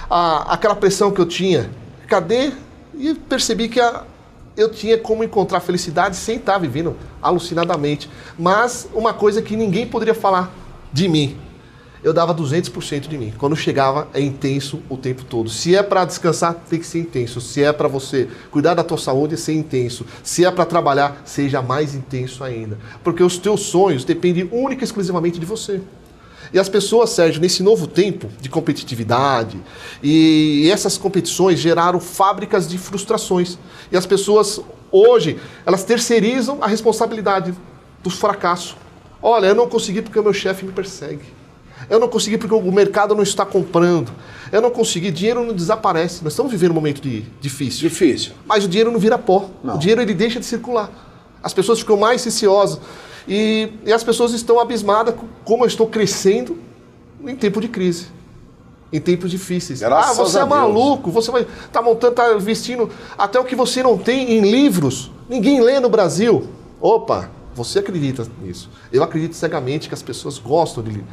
aquela pressão que eu tinha? Cadê? E percebi que eu tinha como encontrar felicidade sem estar vivendo alucinadamente. Mas uma coisa que ninguém poderia falar de mim. Eu dava 200% de mim. Quando chegava, é intenso o tempo todo. Se é para descansar, tem que ser intenso. Se é para você cuidar da tua saúde, é ser intenso. Se é para trabalhar, seja mais intenso ainda. Porque os teus sonhos dependem única e exclusivamente de você. E as pessoas, Sérgio, nesse novo tempo de competitividade, e essas competições geraram fábricas de frustrações. E as pessoas, hoje, elas terceirizam a responsabilidade do fracasso. Olha, eu não consegui porque o meu chefe me persegue. Eu não consegui porque o mercado não está comprando. Eu não consegui, dinheiro não desaparece. Nós estamos vivendo um momento difícil. Difícil. Mas o dinheiro não vira pó. Não. O dinheiro ele deixa de circular. As pessoas ficam mais receosas. E as pessoas estão abismadas com como eu estou crescendo em tempo de crise. Em tempos difíceis. Graças você a é Deus. maluco, você vai estar montando, está vestindo até o que você não tem em livros. Ninguém lê no Brasil. Opa, você acredita nisso. Eu acredito cegamente que as pessoas gostam de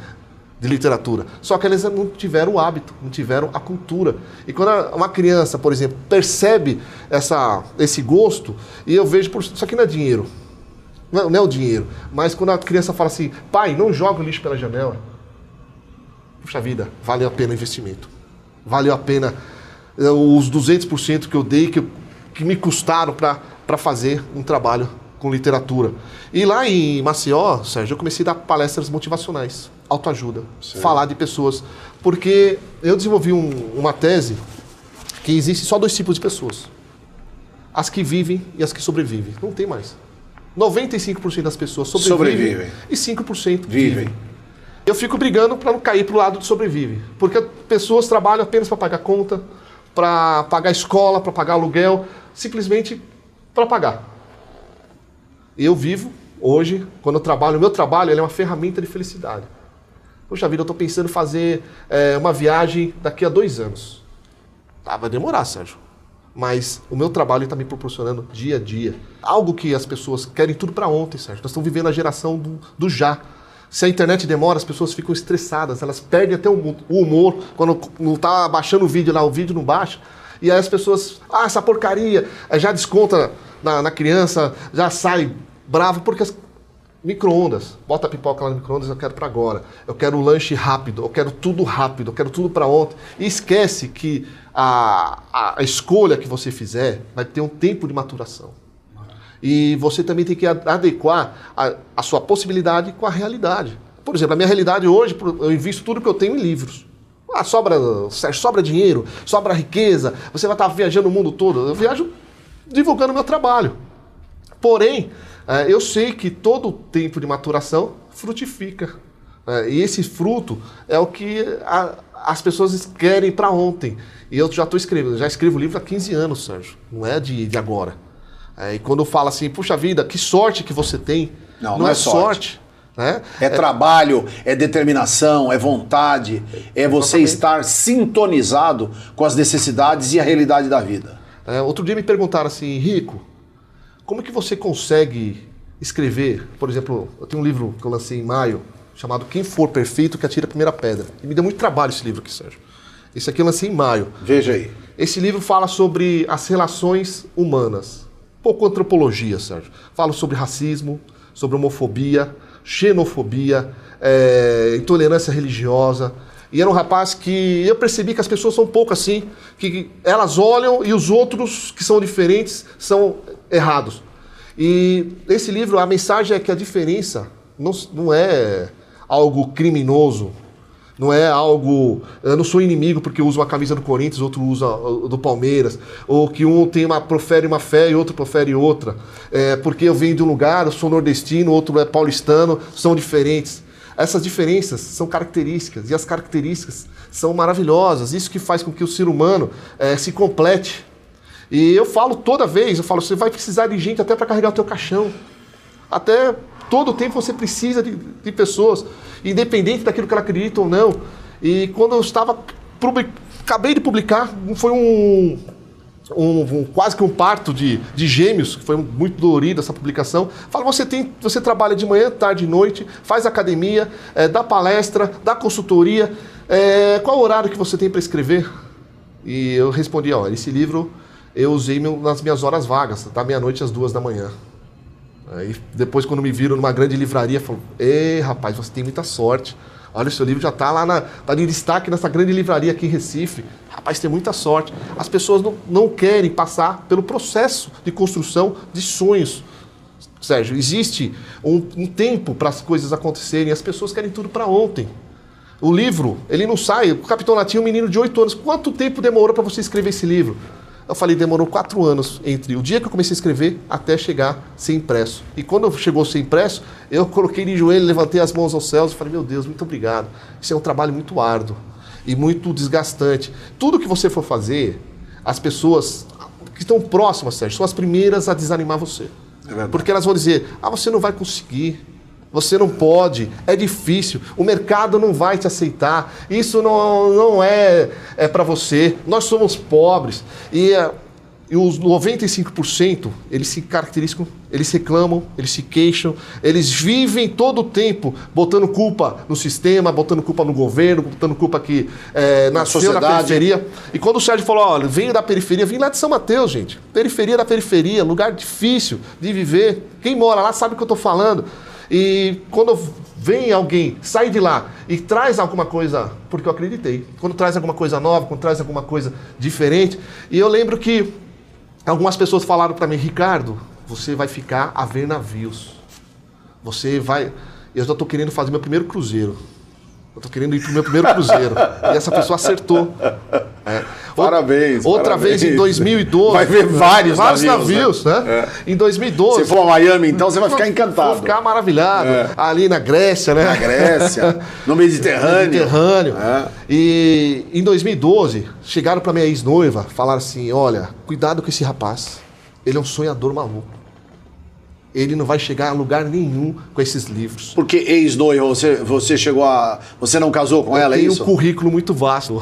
literatura. Só que elas não tiveram o hábito, não tiveram a cultura. E quando uma criança, por exemplo, percebe esse gosto, e eu vejo, isso aqui não é dinheiro. Não é o dinheiro. Mas quando a criança fala assim, pai, não joga o lixo pela janela. Puxa vida, valeu a pena o investimento. Valeu a pena os 200% que eu dei, que me custaram para fazer um trabalho com literatura. E lá em Maceió, Sérgio, eu comecei a dar palestras motivacionais, autoajuda, falar de pessoas. Porque eu desenvolvi uma tese que existe só 2 tipos de pessoas. As que vivem e as que sobrevivem. Não tem mais. 95% das pessoas sobrevivem. E 5% vivem. Eu fico brigando para não cair para o lado do sobrevive. Porque pessoas trabalham apenas para pagar conta, para pagar escola, para pagar aluguel, simplesmente para pagar. Eu vivo, hoje, quando eu trabalho, o meu trabalho ele é uma ferramenta de felicidade. Poxa vida, eu estou pensando em fazer uma viagem daqui a 2 anos. Vai demorar, Sérgio. Mas o meu trabalho está me proporcionando dia a dia. Algo que as pessoas querem tudo para ontem, Sérgio. Nós estamos vivendo a geração do já. Se a internet demora, as pessoas ficam estressadas, elas perdem até o humor. Quando não está baixando o vídeo lá, o vídeo não baixa. E aí as pessoas, essa porcaria, já desconta na criança, já sai bravo, porque micro-ondas, bota a pipoca lá no micro-ondas, eu quero para agora. Eu quero o lanche rápido, eu quero tudo rápido, eu quero tudo para ontem. E esquece que a escolha que você fizer vai ter um tempo de maturação. E você também tem que adequar a sua possibilidade com a realidade. Por exemplo, a minha realidade hoje, eu invisto tudo que eu tenho em livros. Sobra dinheiro, sobra riqueza, você vai estar viajando o mundo todo. Eu viajo divulgando o meu trabalho. Porém, eu sei que todo tempo de maturação frutifica. E esse fruto é o que as pessoas querem para ontem. E eu já estou escrevendo, já escrevo livro há 15 anos, Sérgio. Não é de agora. E quando eu falo assim, puxa vida, que sorte que você tem. Não é sorte. Né? É trabalho, é determinação, é vontade, é você estar sintonizado com as necessidades e a realidade da vida. Outro dia me perguntaram assim, Rico, como é que você consegue escrever? Por exemplo, eu tenho um livro que eu lancei em maio, chamado Quem For Perfeito que Atira a Primeira Pedra. E me deu muito trabalho esse livro aqui, Sérgio. Esse aqui eu lancei em maio. Veja aí. Esse livro fala sobre as relações humanas. Pouco antropologia, Sérgio. Falo sobre racismo, sobre homofobia, xenofobia, intolerância religiosa. E era um rapaz que eu percebi que as pessoas são um pouco assim, que elas olham e os outros que são diferentes são errados. E esse livro, a mensagem é que a diferença não é algo criminoso, Não é algo... Eu não sou inimigo porque eu uso uma camisa do Corinthians, outro usa do Palmeiras. Ou que um profere uma fé e outro profere outra. Porque eu venho de um lugar, eu sou nordestino, outro é paulistano, são diferentes. Essas diferenças são características. E as características são maravilhosas. Isso que faz com que o ser humano se complete. E eu falo toda vez, você vai precisar de gente até para carregar o teu caixão. Até todo o tempo você precisa de pessoas, independente daquilo que ela acredita ou não. E quando eu acabei de publicar, foi quase que um parto de gêmeos, que foi muito dolorido essa publicação. Fala, você trabalha de manhã, tarde e noite, faz academia, dá palestra, dá consultoria, qual o horário que você tem para escrever? E eu respondi, esse livro eu usei nas minhas horas vagas, da meia-noite às 2h. Aí depois, quando me viram numa grande livraria, falaram, rapaz, você tem muita sorte. Olha, o seu livro já está tá em destaque nessa grande livraria aqui em Recife. Rapaz, tem muita sorte. As pessoas não querem passar pelo processo de construção de sonhos. Sérgio, existe um tempo para as coisas acontecerem, as pessoas querem tudo para ontem. O livro, ele não sai, o Capitão Latim é um menino de 8 anos. Quanto tempo demorou para você escrever esse livro? Eu falei, demorou 4 anos entre o dia que eu comecei a escrever até chegar a ser impresso. E quando chegou a ser impresso, eu coloquei de joelho, levantei as mãos aos céus e falei, meu Deus, muito obrigado. Isso é um trabalho muito árduo e muito desgastante. Tudo que você for fazer, as pessoas que estão próximas, Sérgio, são as primeiras a desanimar você. Porque elas vão dizer, você não vai conseguir. Você não pode, é difícil, o mercado não vai te aceitar, isso não é para você, nós somos pobres. E os 95%, eles se caracterizam, eles reclamam, eles se queixam, eles vivem todo o tempo botando culpa no sistema, botando culpa no governo, botando culpa que nasceu na periferia. E quando o Sérgio falou, olha, venho da periferia, vim lá de São Mateus, gente, periferia da periferia, lugar difícil de viver, quem mora lá sabe o que eu estou falando. E quando vem alguém, sai de lá e traz alguma coisa, porque eu acreditei, quando traz alguma coisa nova, quando traz alguma coisa diferente, e eu lembro que algumas pessoas falaram para mim, Ricardo, você vai ficar a ver navios, eu já estou querendo fazer meu primeiro cruzeiro, eu estou querendo ir para o meu primeiro cruzeiro, e essa pessoa acertou. Parabéns. Outra vez em 2012. Vai ver vários navios, né? Em 2012. Se for a Miami, então você vai ficar encantado. Vou ficar maravilhado. Ali na Grécia, né? Na Grécia, no Mediterrâneo. E em 2012, chegaram para minha ex-noiva, falaram assim, olha, cuidado com esse rapaz. Ele é um sonhador maluco. Ele não vai chegar a lugar nenhum com esses livros. Porque ex-noiva, você chegou a... Você não casou com ela, é isso? Eu tenho um currículo muito vasto.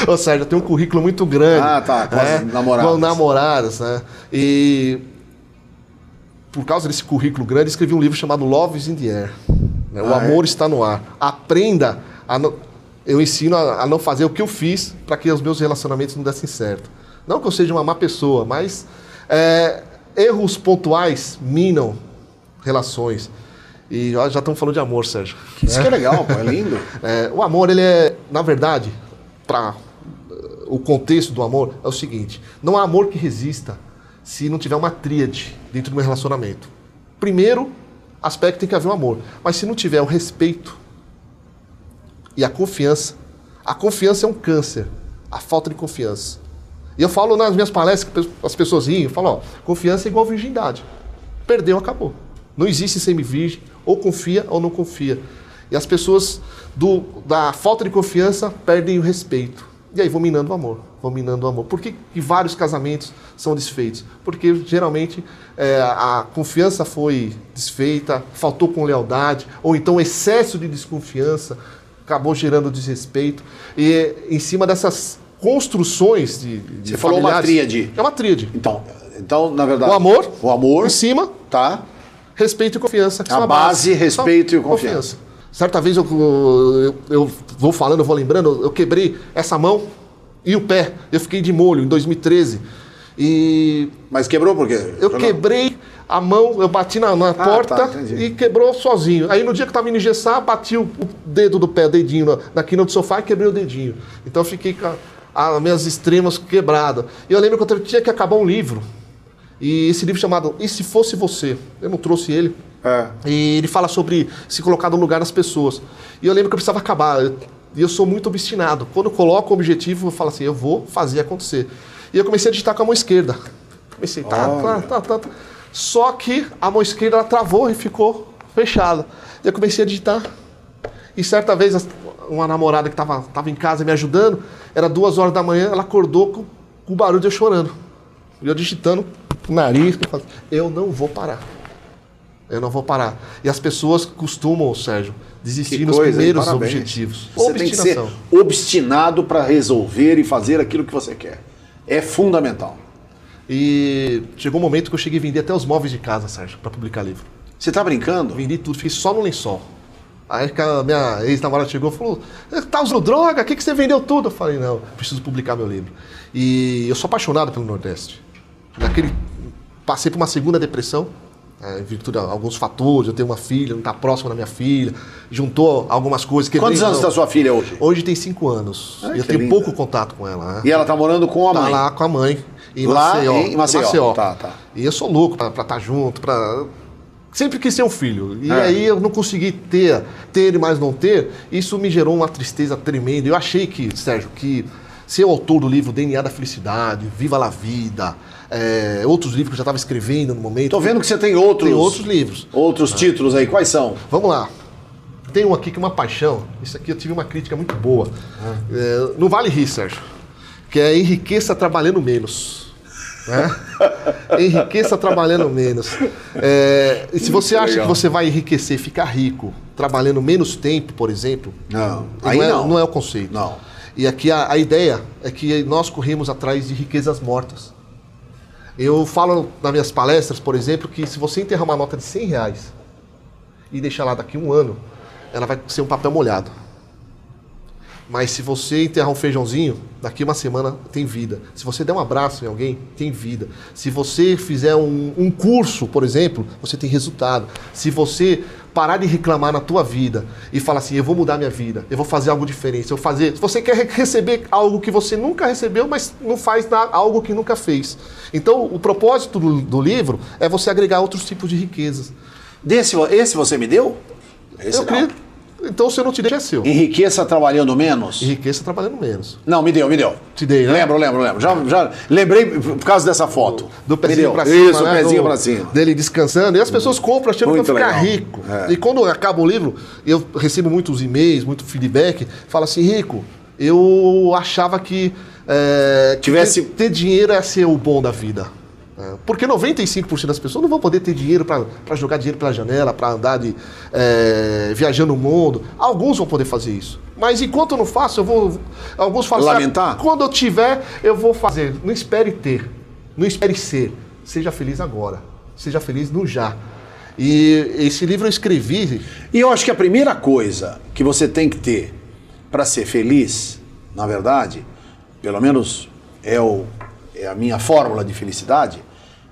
Ou seja, eu tenho um currículo muito grande. Tá, com as namoradas. Com namoradas, né? E por causa desse currículo grande, escrevi um livro chamado Love is in the Air. Né? O amor está no ar. Aprenda eu ensino a não fazer o que eu fiz para que os meus relacionamentos não dessem certo. Não que eu seja uma má pessoa, mas... erros pontuais minam relações. E já estamos falando de amor, Sérgio. Isso que é legal, pô, é lindo. O amor, ele é, na verdade, o contexto do amor é o seguinte, não há amor que resista se não tiver uma tríade dentro de um relacionamento. Primeiro aspecto, tem que haver um amor. Mas se não tiver o respeito e a confiança é um câncer, a falta de confiança. E eu falo nas minhas palestras, as pessoas riem, eu falo, confiança é igual virgindade. Perdeu, acabou. Não existe semi-virgem, ou confia ou não confia. E as pessoas da falta de confiança perdem o respeito. E aí vão minando o amor, Por que vários casamentos são desfeitos? Porque geralmente a confiança foi desfeita, faltou com lealdade, ou então o excesso de desconfiança acabou gerando desrespeito. E em cima dessas construções de Você falou uma tríade. É uma tríade. Então, na verdade... O amor em cima, tá? Respeito e confiança. A base, respeito e confiança. Certa vez eu vou falando, eu vou lembrando, eu quebrei essa mão e o pé. Eu fiquei de molho em 2013. Mas quebrou por quê? Eu quebrei a mão, eu bati na porta e quebrou sozinho. Aí no dia que eu estava indo engessar, bati o dedo do pé, o dedinho na quina do sofá e quebrei o dedinho. Então eu fiquei com as minhas extremas quebradas. E eu lembro que eu tinha que acabar um livro. E esse livro chamado E Se Fosse Você? Eu não trouxe ele. E ele fala sobre se colocar no lugar das pessoas. E eu lembro que eu precisava acabar. E eu sou muito obstinado. Quando eu coloco o objetivo, eu falo assim, eu vou fazer acontecer. E eu comecei a digitar com a mão esquerda. Comecei, tá. Só que a mão esquerda ela travou e ficou fechada. E eu comecei a digitar. E certa vez, uma namorada que tava em casa me ajudando, era 2 horas da manhã, ela acordou com o barulho de eu chorando. E eu digitando o nariz, eu não vou parar. Eu não vou parar. E as pessoas costumam, Sérgio, desistir nos primeiros objetivos. Você tem que ser obstinado para resolver e fazer aquilo que você quer. É fundamental. E chegou um momento que eu cheguei a vender até os móveis de casa, Sérgio, para publicar livro. Você tá brincando? Vendi tudo, fiquei só no lençol. Aí a minha ex-namorada chegou e falou, tá usando droga? O que você vendeu tudo? Eu falei, não, preciso publicar meu livro. E eu sou apaixonado pelo Nordeste. Passei por uma segunda depressão, em virtude de alguns fatores, eu tenho uma filha, não está próximo da minha filha, juntou algumas coisas. Quantos anos está sua filha hoje? Hoje tem 5 anos. E eu tenho pouco contato com ela. Né? E ela está morando com a mãe? Está lá com a mãe, em Maceió. Em Maceió. Tá. E eu sou louco para estar junto, sempre quis ser um filho. E aí eu não consegui ter e mais não ter. Isso me gerou uma tristeza tremenda. Eu achei que, Sérgio, que ser o autor do livro DNA da Felicidade, Viva la Vida, outros livros que eu já estava escrevendo no momento. Tô vendo que você tem outros livros. Outros títulos aí. Quais são? Vamos lá. Tem um aqui que é uma paixão. Isso aqui eu tive uma crítica muito boa. Não vale rir, Sérgio. Que é Enriqueça Trabalhando Menos. Enriqueça trabalhando menos. E se você acha que você vai enriquecer, ficar rico, trabalhando menos tempo, por exemplo, não é o conceito. Não. E aqui a ideia é que nós corremos atrás de riquezas mortas. Eu falo nas minhas palestras, por exemplo, que se você enterrar uma nota de R$100 e deixar lá daqui 1 ano, ela vai ser um papel molhado. Mas se você enterrar um feijãozinho, daqui 1 semana tem vida. Se você der um abraço em alguém, tem vida. Se você fizer um curso, por exemplo, você tem resultado. Se você parar de reclamar na tua vida e falar assim, eu vou mudar minha vida, eu vou fazer algo diferente, se você quer receber algo que você nunca recebeu, mas não faz algo que nunca fez. Então, o propósito do livro é você agregar outros tipos de riquezas. Esse você me deu? Eu acredito. Então, se eu não te dei, é seu. Enriqueça trabalhando menos? Enriqueça trabalhando menos. Não, me deu. Te dei, né? Lembro. Já lembrei por causa dessa foto. Do pezinho pra cima. Isso, o pezinho pra cima. Dele descansando. E as pessoas compram achando que vai ficar rico. E quando acaba o livro, eu recebo muitos e-mails, muito feedback, fala assim, Rico, eu achava que ter dinheiro é ser o bom da vida. Porque 95% das pessoas não vão poder ter dinheiro para jogar dinheiro pela janela, para andar viajando o mundo. Alguns vão poder fazer isso. Mas enquanto eu não faço, alguns falam lamentar. Assim, quando eu tiver, eu vou fazer. Não espere ter, não espere ser. Seja feliz agora. Seja feliz no já. E esse livro eu escrevi. E eu acho que a primeira coisa que você tem que ter para ser feliz, na verdade, pelo menos é a minha fórmula de felicidade.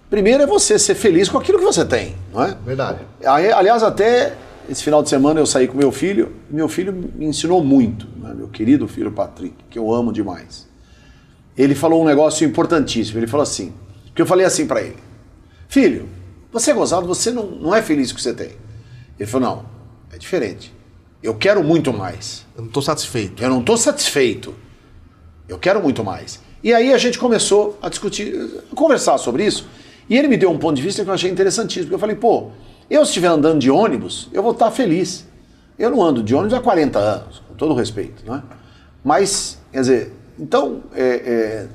Primeiro é você ser feliz com aquilo que você tem, não é? Verdade. Aliás, até esse final de semana eu saí com meu filho me ensinou muito, né? Meu querido filho Patrick, que eu amo demais. Ele falou um negócio importantíssimo, ele falou assim, porque eu falei assim para ele, filho, você é gozado, você não é feliz com o que você tem. Ele falou, não, é diferente, eu quero muito mais. Eu não estou satisfeito. Eu não estou satisfeito, eu quero muito mais. E aí a gente começou a discutir, a conversar sobre isso, e ele me deu um ponto de vista que eu achei interessantíssimo, porque eu falei, se eu estiver andando de ônibus, eu vou estar feliz. Eu não ando de ônibus há 40 anos, com todo respeito, não é? Mas, quer dizer, então,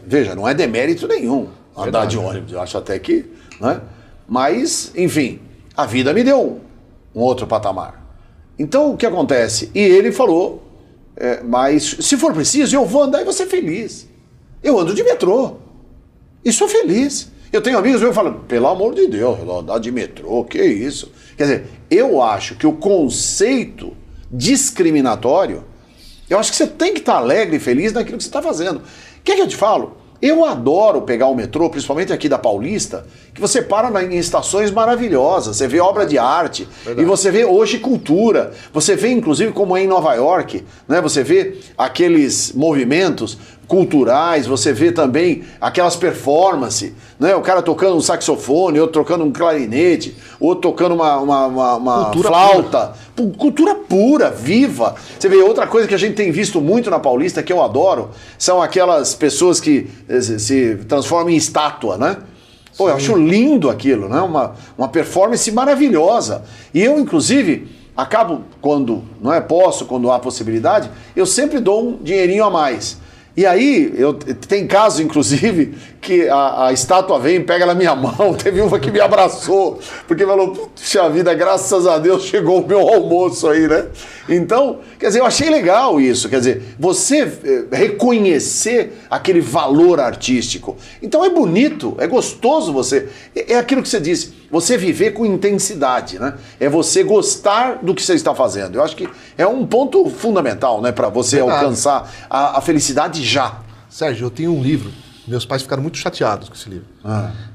veja, não é demérito nenhum andar de ônibus, eu acho até que, não é? Mas, enfim, a vida me deu um outro patamar. Então, o que acontece? E ele falou, mas se for preciso, eu vou andar e vou ser feliz. Eu ando de metrô e sou feliz. Eu tenho amigos que falam, pelo amor de Deus, andar de metrô, que isso? Quer dizer, eu acho que o conceito discriminatório, eu acho que você tem que estar alegre e feliz naquilo que você está fazendo. O que eu te falo? Eu adoro pegar o metrô, principalmente aqui da Paulista, que você para em estações maravilhosas, você vê obra de arte, verdade, e você vê hoje cultura, você vê inclusive como é em Nova York, né? Você vê aqueles movimentos culturais, você vê também aquelas performances, né? O cara tocando um saxofone, outro tocando um clarinete, outro tocando uma flauta. Cultura pura, viva. Você vê, outra coisa que a gente tem visto muito na Paulista, que eu adoro, são aquelas pessoas que se transformam em estátua, né? Pô, eu acho lindo aquilo, né? Uma performance maravilhosa. E eu, inclusive, acabo, quando quando há possibilidade, eu sempre dou um dinheirinho a mais. E aí, tem casos, inclusive, que a estátua vem e pega na minha mão. Teve uma que me abraçou, porque falou, puxa vida, graças a Deus chegou o meu almoço aí, né? Então, quer dizer, eu achei legal isso. Quer dizer, você reconhecer aquele valor artístico. Então é bonito, é gostoso você... É aquilo que você disse, você viver com intensidade, né? É você gostar do que você está fazendo. Eu acho que é um ponto fundamental, né? Para você alcançar a felicidade já. Sérgio, eu tenho um livro, meus pais ficaram muito chateados com esse livro,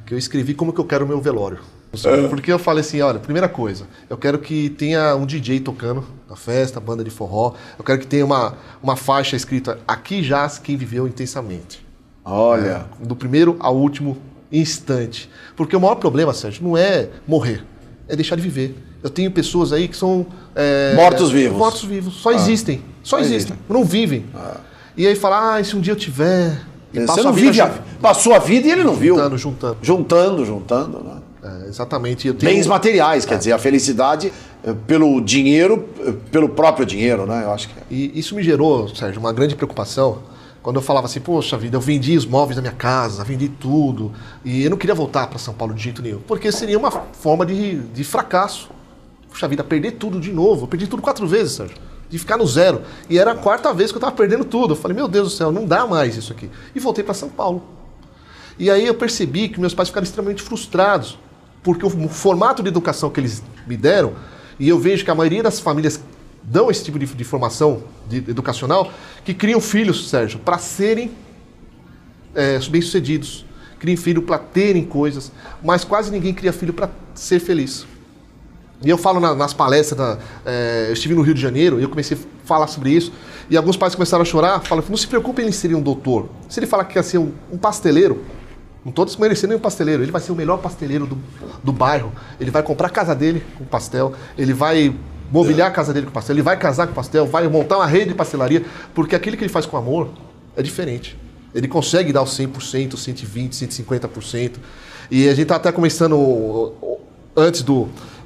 que eu escrevi como que eu quero o meu velório. Porque eu falei assim, olha, primeira coisa, eu quero que tenha um DJ tocando na festa, banda de forró, eu quero que tenha uma faixa escrita, aqui jaz quem viveu intensamente. Olha. Do primeiro ao último instante. Porque o maior problema, Sérgio, não é morrer, é deixar de viver. Eu tenho pessoas aí que são... mortos-vivos. Mortos-vivos, só existem, não vivem. E aí fala, se um dia eu tiver... Você não vive, passou a vida e ele não viu. Juntando. Né? Exatamente. Bens materiais, quer dizer, a felicidade pelo dinheiro, pelo próprio dinheiro, né? Eu acho que E isso me gerou, Sérgio, uma grande preocupação. Quando eu falava assim, poxa vida, eu vendi os móveis da minha casa, vendi tudo, e eu não queria voltar para São Paulo de jeito nenhum, porque seria uma forma de fracasso. Puxa vida, perder tudo de novo. Eu perdi tudo 4 vezes, Sérgio. De ficar no zero. E era a 4ª vez que eu estava perdendo tudo. Eu falei, meu Deus do céu, não dá mais isso aqui. E voltei para São Paulo. E aí eu percebi que meus pais ficaram extremamente frustrados, porque o formato de educação que eles me deram, e eu vejo que a maioria das famílias dão esse tipo de formação educacional, que criam filhos, Sérgio, para serem bem-sucedidos. Criam filho para terem coisas, mas quase ninguém cria filho para ser feliz. E eu falo nas palestras, eu estive no Rio de Janeiro e eu comecei a falar sobre isso, e alguns pais começaram a chorar, falam, não se preocupe em ele ser um doutor. Se ele falar que quer ser um pasteleiro, não estou desmerecendo nenhum pasteleiro, ele vai ser o melhor pasteleiro do bairro, ele vai comprar a casa dele com pastel, ele vai mobiliar a casa dele com pastel, ele vai casar com pastel, vai montar uma rede de pastelaria, porque aquilo que ele faz com amor é diferente. Ele consegue dar o 100%, 120%, 150%. E a gente está até começando, antes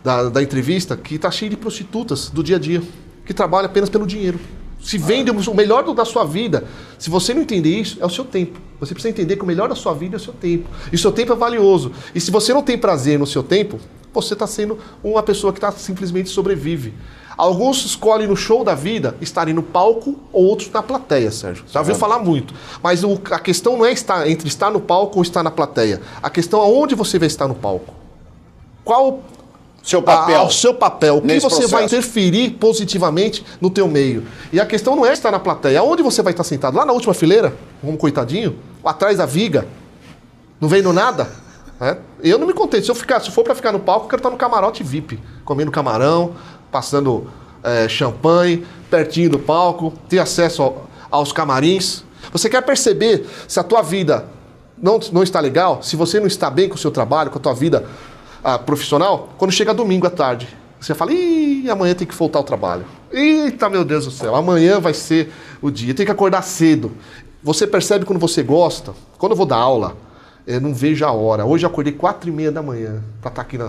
da entrevista, que está cheio de prostitutas do dia a dia, que trabalham apenas pelo dinheiro. Se vende o melhor da sua vida. Se você não entender isso, é o seu tempo. Você precisa entender que o melhor da sua vida é o seu tempo. E o seu tempo é valioso. E se você não tem prazer no seu tempo, você está sendo uma pessoa que simplesmente sobrevive. Alguns escolhem no show da vida estarem no palco ou outros na plateia, Sérgio. Já ouviu falar muito. Mas a questão não é entre estar no palco ou estar na plateia. A questão é onde você vai estar no palco. Qual seu papel. O seu papel. O que você processo vai interferir positivamente no teu meio. E a questão não é estar na plateia. Onde você vai estar sentado? Lá na última fileira? Como coitadinho? Atrás da viga? Não vendo nada? Eu não me contei. Se for para ficar no palco, eu quero estar no camarote VIP. Comendo camarão, passando champanhe, pertinho do palco, ter acesso aos camarins. Você quer perceber se a tua vida não está legal? Se você não está bem com o seu trabalho, com a tua vida profissional, quando chega domingo à tarde, você fala, amanhã tem que voltar ao trabalho. Eita, meu Deus do céu, amanhã vai ser o dia, tem que acordar cedo. Você percebe quando você gosta. Quando eu vou dar aula, eu não vejo a hora. Hoje eu acordei 4h30 da manhã para estar aqui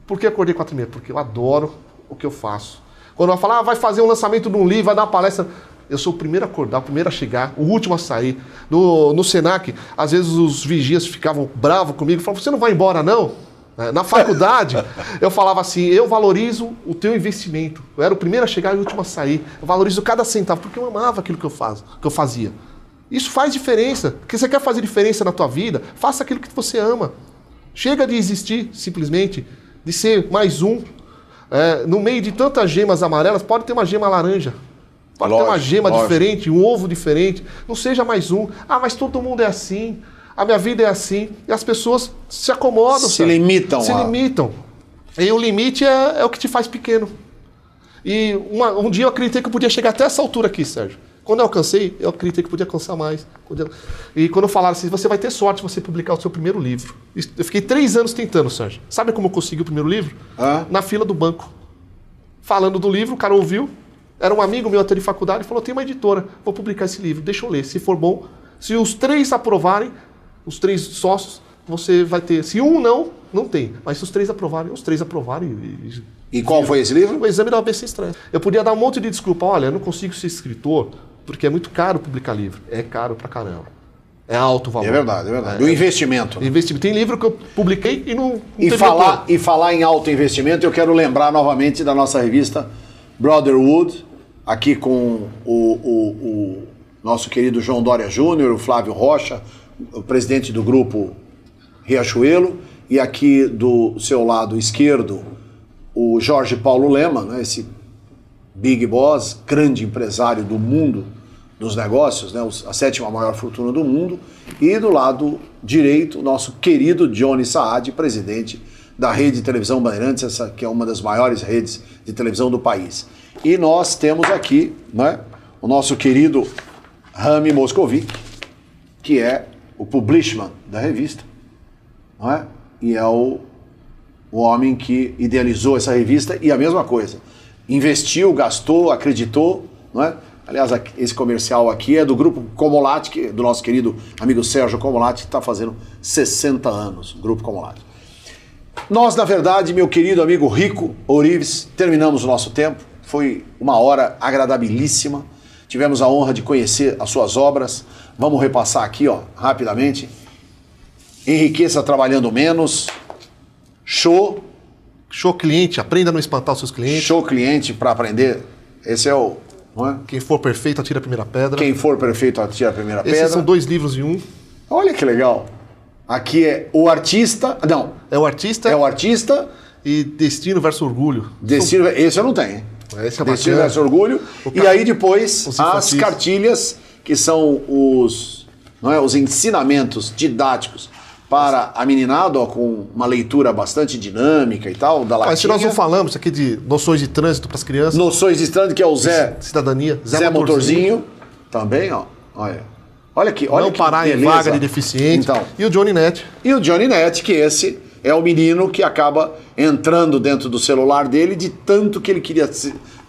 Por que acordei 4h30? Porque eu adoro o que eu faço. Quando eu falo, vai fazer um lançamento de um livro, vai dar uma palestra, eu sou o primeiro a acordar, o primeiro a chegar, o último a sair. No Senac, às vezes os vigias ficavam bravos comigo, falavam, você não vai embora não? Na faculdade, eu falava assim, eu valorizo o teu investimento. Eu era o primeiro a chegar e o último a sair. Eu valorizo cada centavo, porque eu amava aquilo que eu fazia. Isso faz diferença. Porque você quer fazer diferença na tua vida, faça aquilo que você ama. Chega de existir, simplesmente, de ser mais um. No meio de tantas gemas amarelas, pode ter uma gema laranja. Pode ter uma gema diferente, um ovo diferente. Não seja mais um. Mas todo mundo é assim. A minha vida é assim. E as pessoas se acomodam. Se limitam. Se limitam. E o limite é o que te faz pequeno. E um dia eu acreditei que eu podia chegar até essa altura aqui, Sérgio. Quando eu alcancei, eu acreditei que podia alcançar mais. E quando falaram assim, você vai ter sorte de você publicar o seu primeiro livro. Eu fiquei 3 anos tentando, Sérgio. Sabe como eu consegui o primeiro livro? Na fila do banco. Falando do livro, o cara ouviu. Era um amigo meu até de faculdade e falou, tem uma editora, vou publicar esse livro, deixa eu ler. Se for bom, se os 3 aprovarem, os 3 sócios, você vai ter. Se um não tem. Mas se os 3 aprovarem, os 3 aprovarem. E qual foi esse livro? O Exame da OAB Sem Estresse. Eu podia dar um monte de desculpa. Olha, eu não consigo ser escritor porque é muito caro publicar livro. É caro pra caramba. É alto o valor. É verdade, é verdade. O investimento. Investimento. Tem livro que eu publiquei e não e falar em alto investimento, eu quero lembrar novamente da nossa revista Brotherhood, aqui com o nosso querido João Dória Júnior, o Flávio Rocha, o presidente do grupo Riachuelo, e aqui do seu lado esquerdo, o Jorge Paulo Lema, né, esse big boss, grande empresário do mundo dos negócios, né, a 7ª maior fortuna do mundo, e do lado direito, o nosso querido Johnny Saad, presidente da Rede de Televisão Bandeirantes, essa que é uma das maiores redes de televisão do país. E nós temos aqui, né, o nosso querido Rami Moscovic, que é o publishman da revista, não é? E é o homem que idealizou essa revista, e a mesma coisa, investiu, gastou, acreditou, não é? Aliás, esse comercial aqui é do grupo Comolati, do nosso querido amigo Sérgio Comolati, que está fazendo 60 anos, o grupo Comolati. Nós, na verdade, meu querido amigo Rico Ourives, terminamos o nosso tempo. Foi uma hora agradabilíssima. Tivemos a honra de conhecer as suas obras. Vamos repassar aqui, ó, rapidamente. Enriqueça trabalhando menos. Show cliente, aprenda a não espantar os seus clientes. Show cliente para aprender. Esse é o... Não é? Quem for perfeito, atira a primeira pedra. Quem for perfeito, atira a primeira pedra. Esses são 2 livros em um. Olha que legal. Aqui é o artista... Não. É o artista. É o artista. E Destino versus Orgulho. Destino, esse eu não tenho. Esse é Destino bacana. versus Orgulho. E aí depois as cartilhas, que são os ensinamentos didáticos para a meninada, ó, com uma leitura bastante dinâmica e tal, da latinha. Mas se nós não falamos isso aqui de noções de trânsito para as crianças. Noções de trânsito, que é o Zé... Cidadania. Zé Motorzinho. Também, ó. Olha aqui, olha não que parar beleza. em vaga de deficiente. Então, e o Johnny Net. E o Johnny Net, que esse é o menino que acaba entrando dentro do celular dele de tanto que ele queria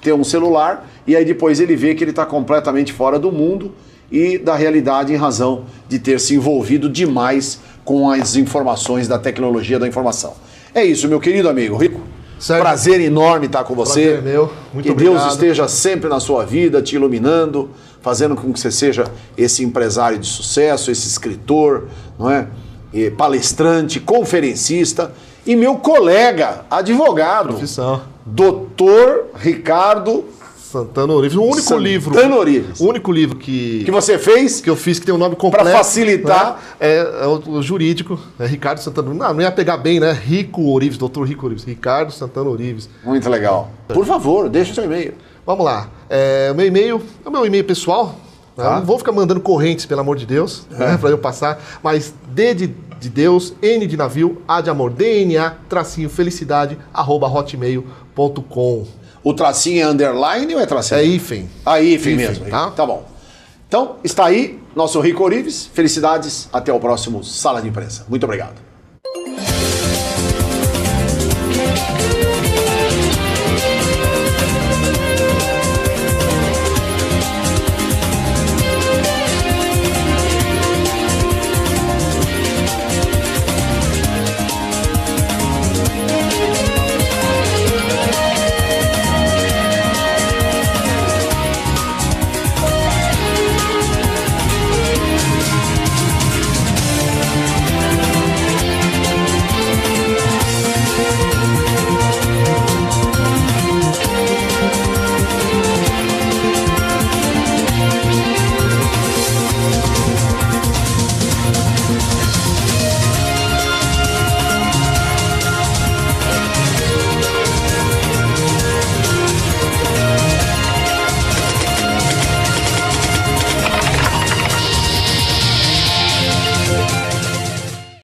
ter um celular, e aí depois ele vê que ele está completamente fora do mundo e da realidade em razão de ter se envolvido demais com as informações da tecnologia da informação. É isso, meu querido amigo Rico. Certo. Prazer enorme estar com você. Prazer é meu. Muito que obrigado. Deus esteja sempre na sua vida, te iluminando, fazendo com que você seja esse empresário de sucesso, esse escritor, não é? E palestrante, conferencista e meu colega, advogado. Profissão. Doutor Ricardo Santana Ourives. O único livro. Santana Ourives. O único livro que você fez. Que eu fiz, que tem um nome completo. Para facilitar. Né? É o jurídico. É Ricardo Santana Ourives. Não ia pegar bem, né? Rico Ourives, doutor Rico Ourives. Ricardo Santana Ourives. Muito legal. Por favor, deixa o seu e-mail. Vamos lá. O meu e-mail é o meu e-mail pessoal. Tá. Não vou ficar mandando correntes, pelo amor de Deus, né, para eu passar. Mas D de Deus, N de navio, A de amor, DNA, _felicidade, @hotmail.com. O tracinho é underline ou é tracinho? É hífen. Ah, hífen mesmo. Tá bom. Então, está aí nosso Rico Ourives. Felicidades. Até o próximo Sala de Imprensa. Muito obrigado.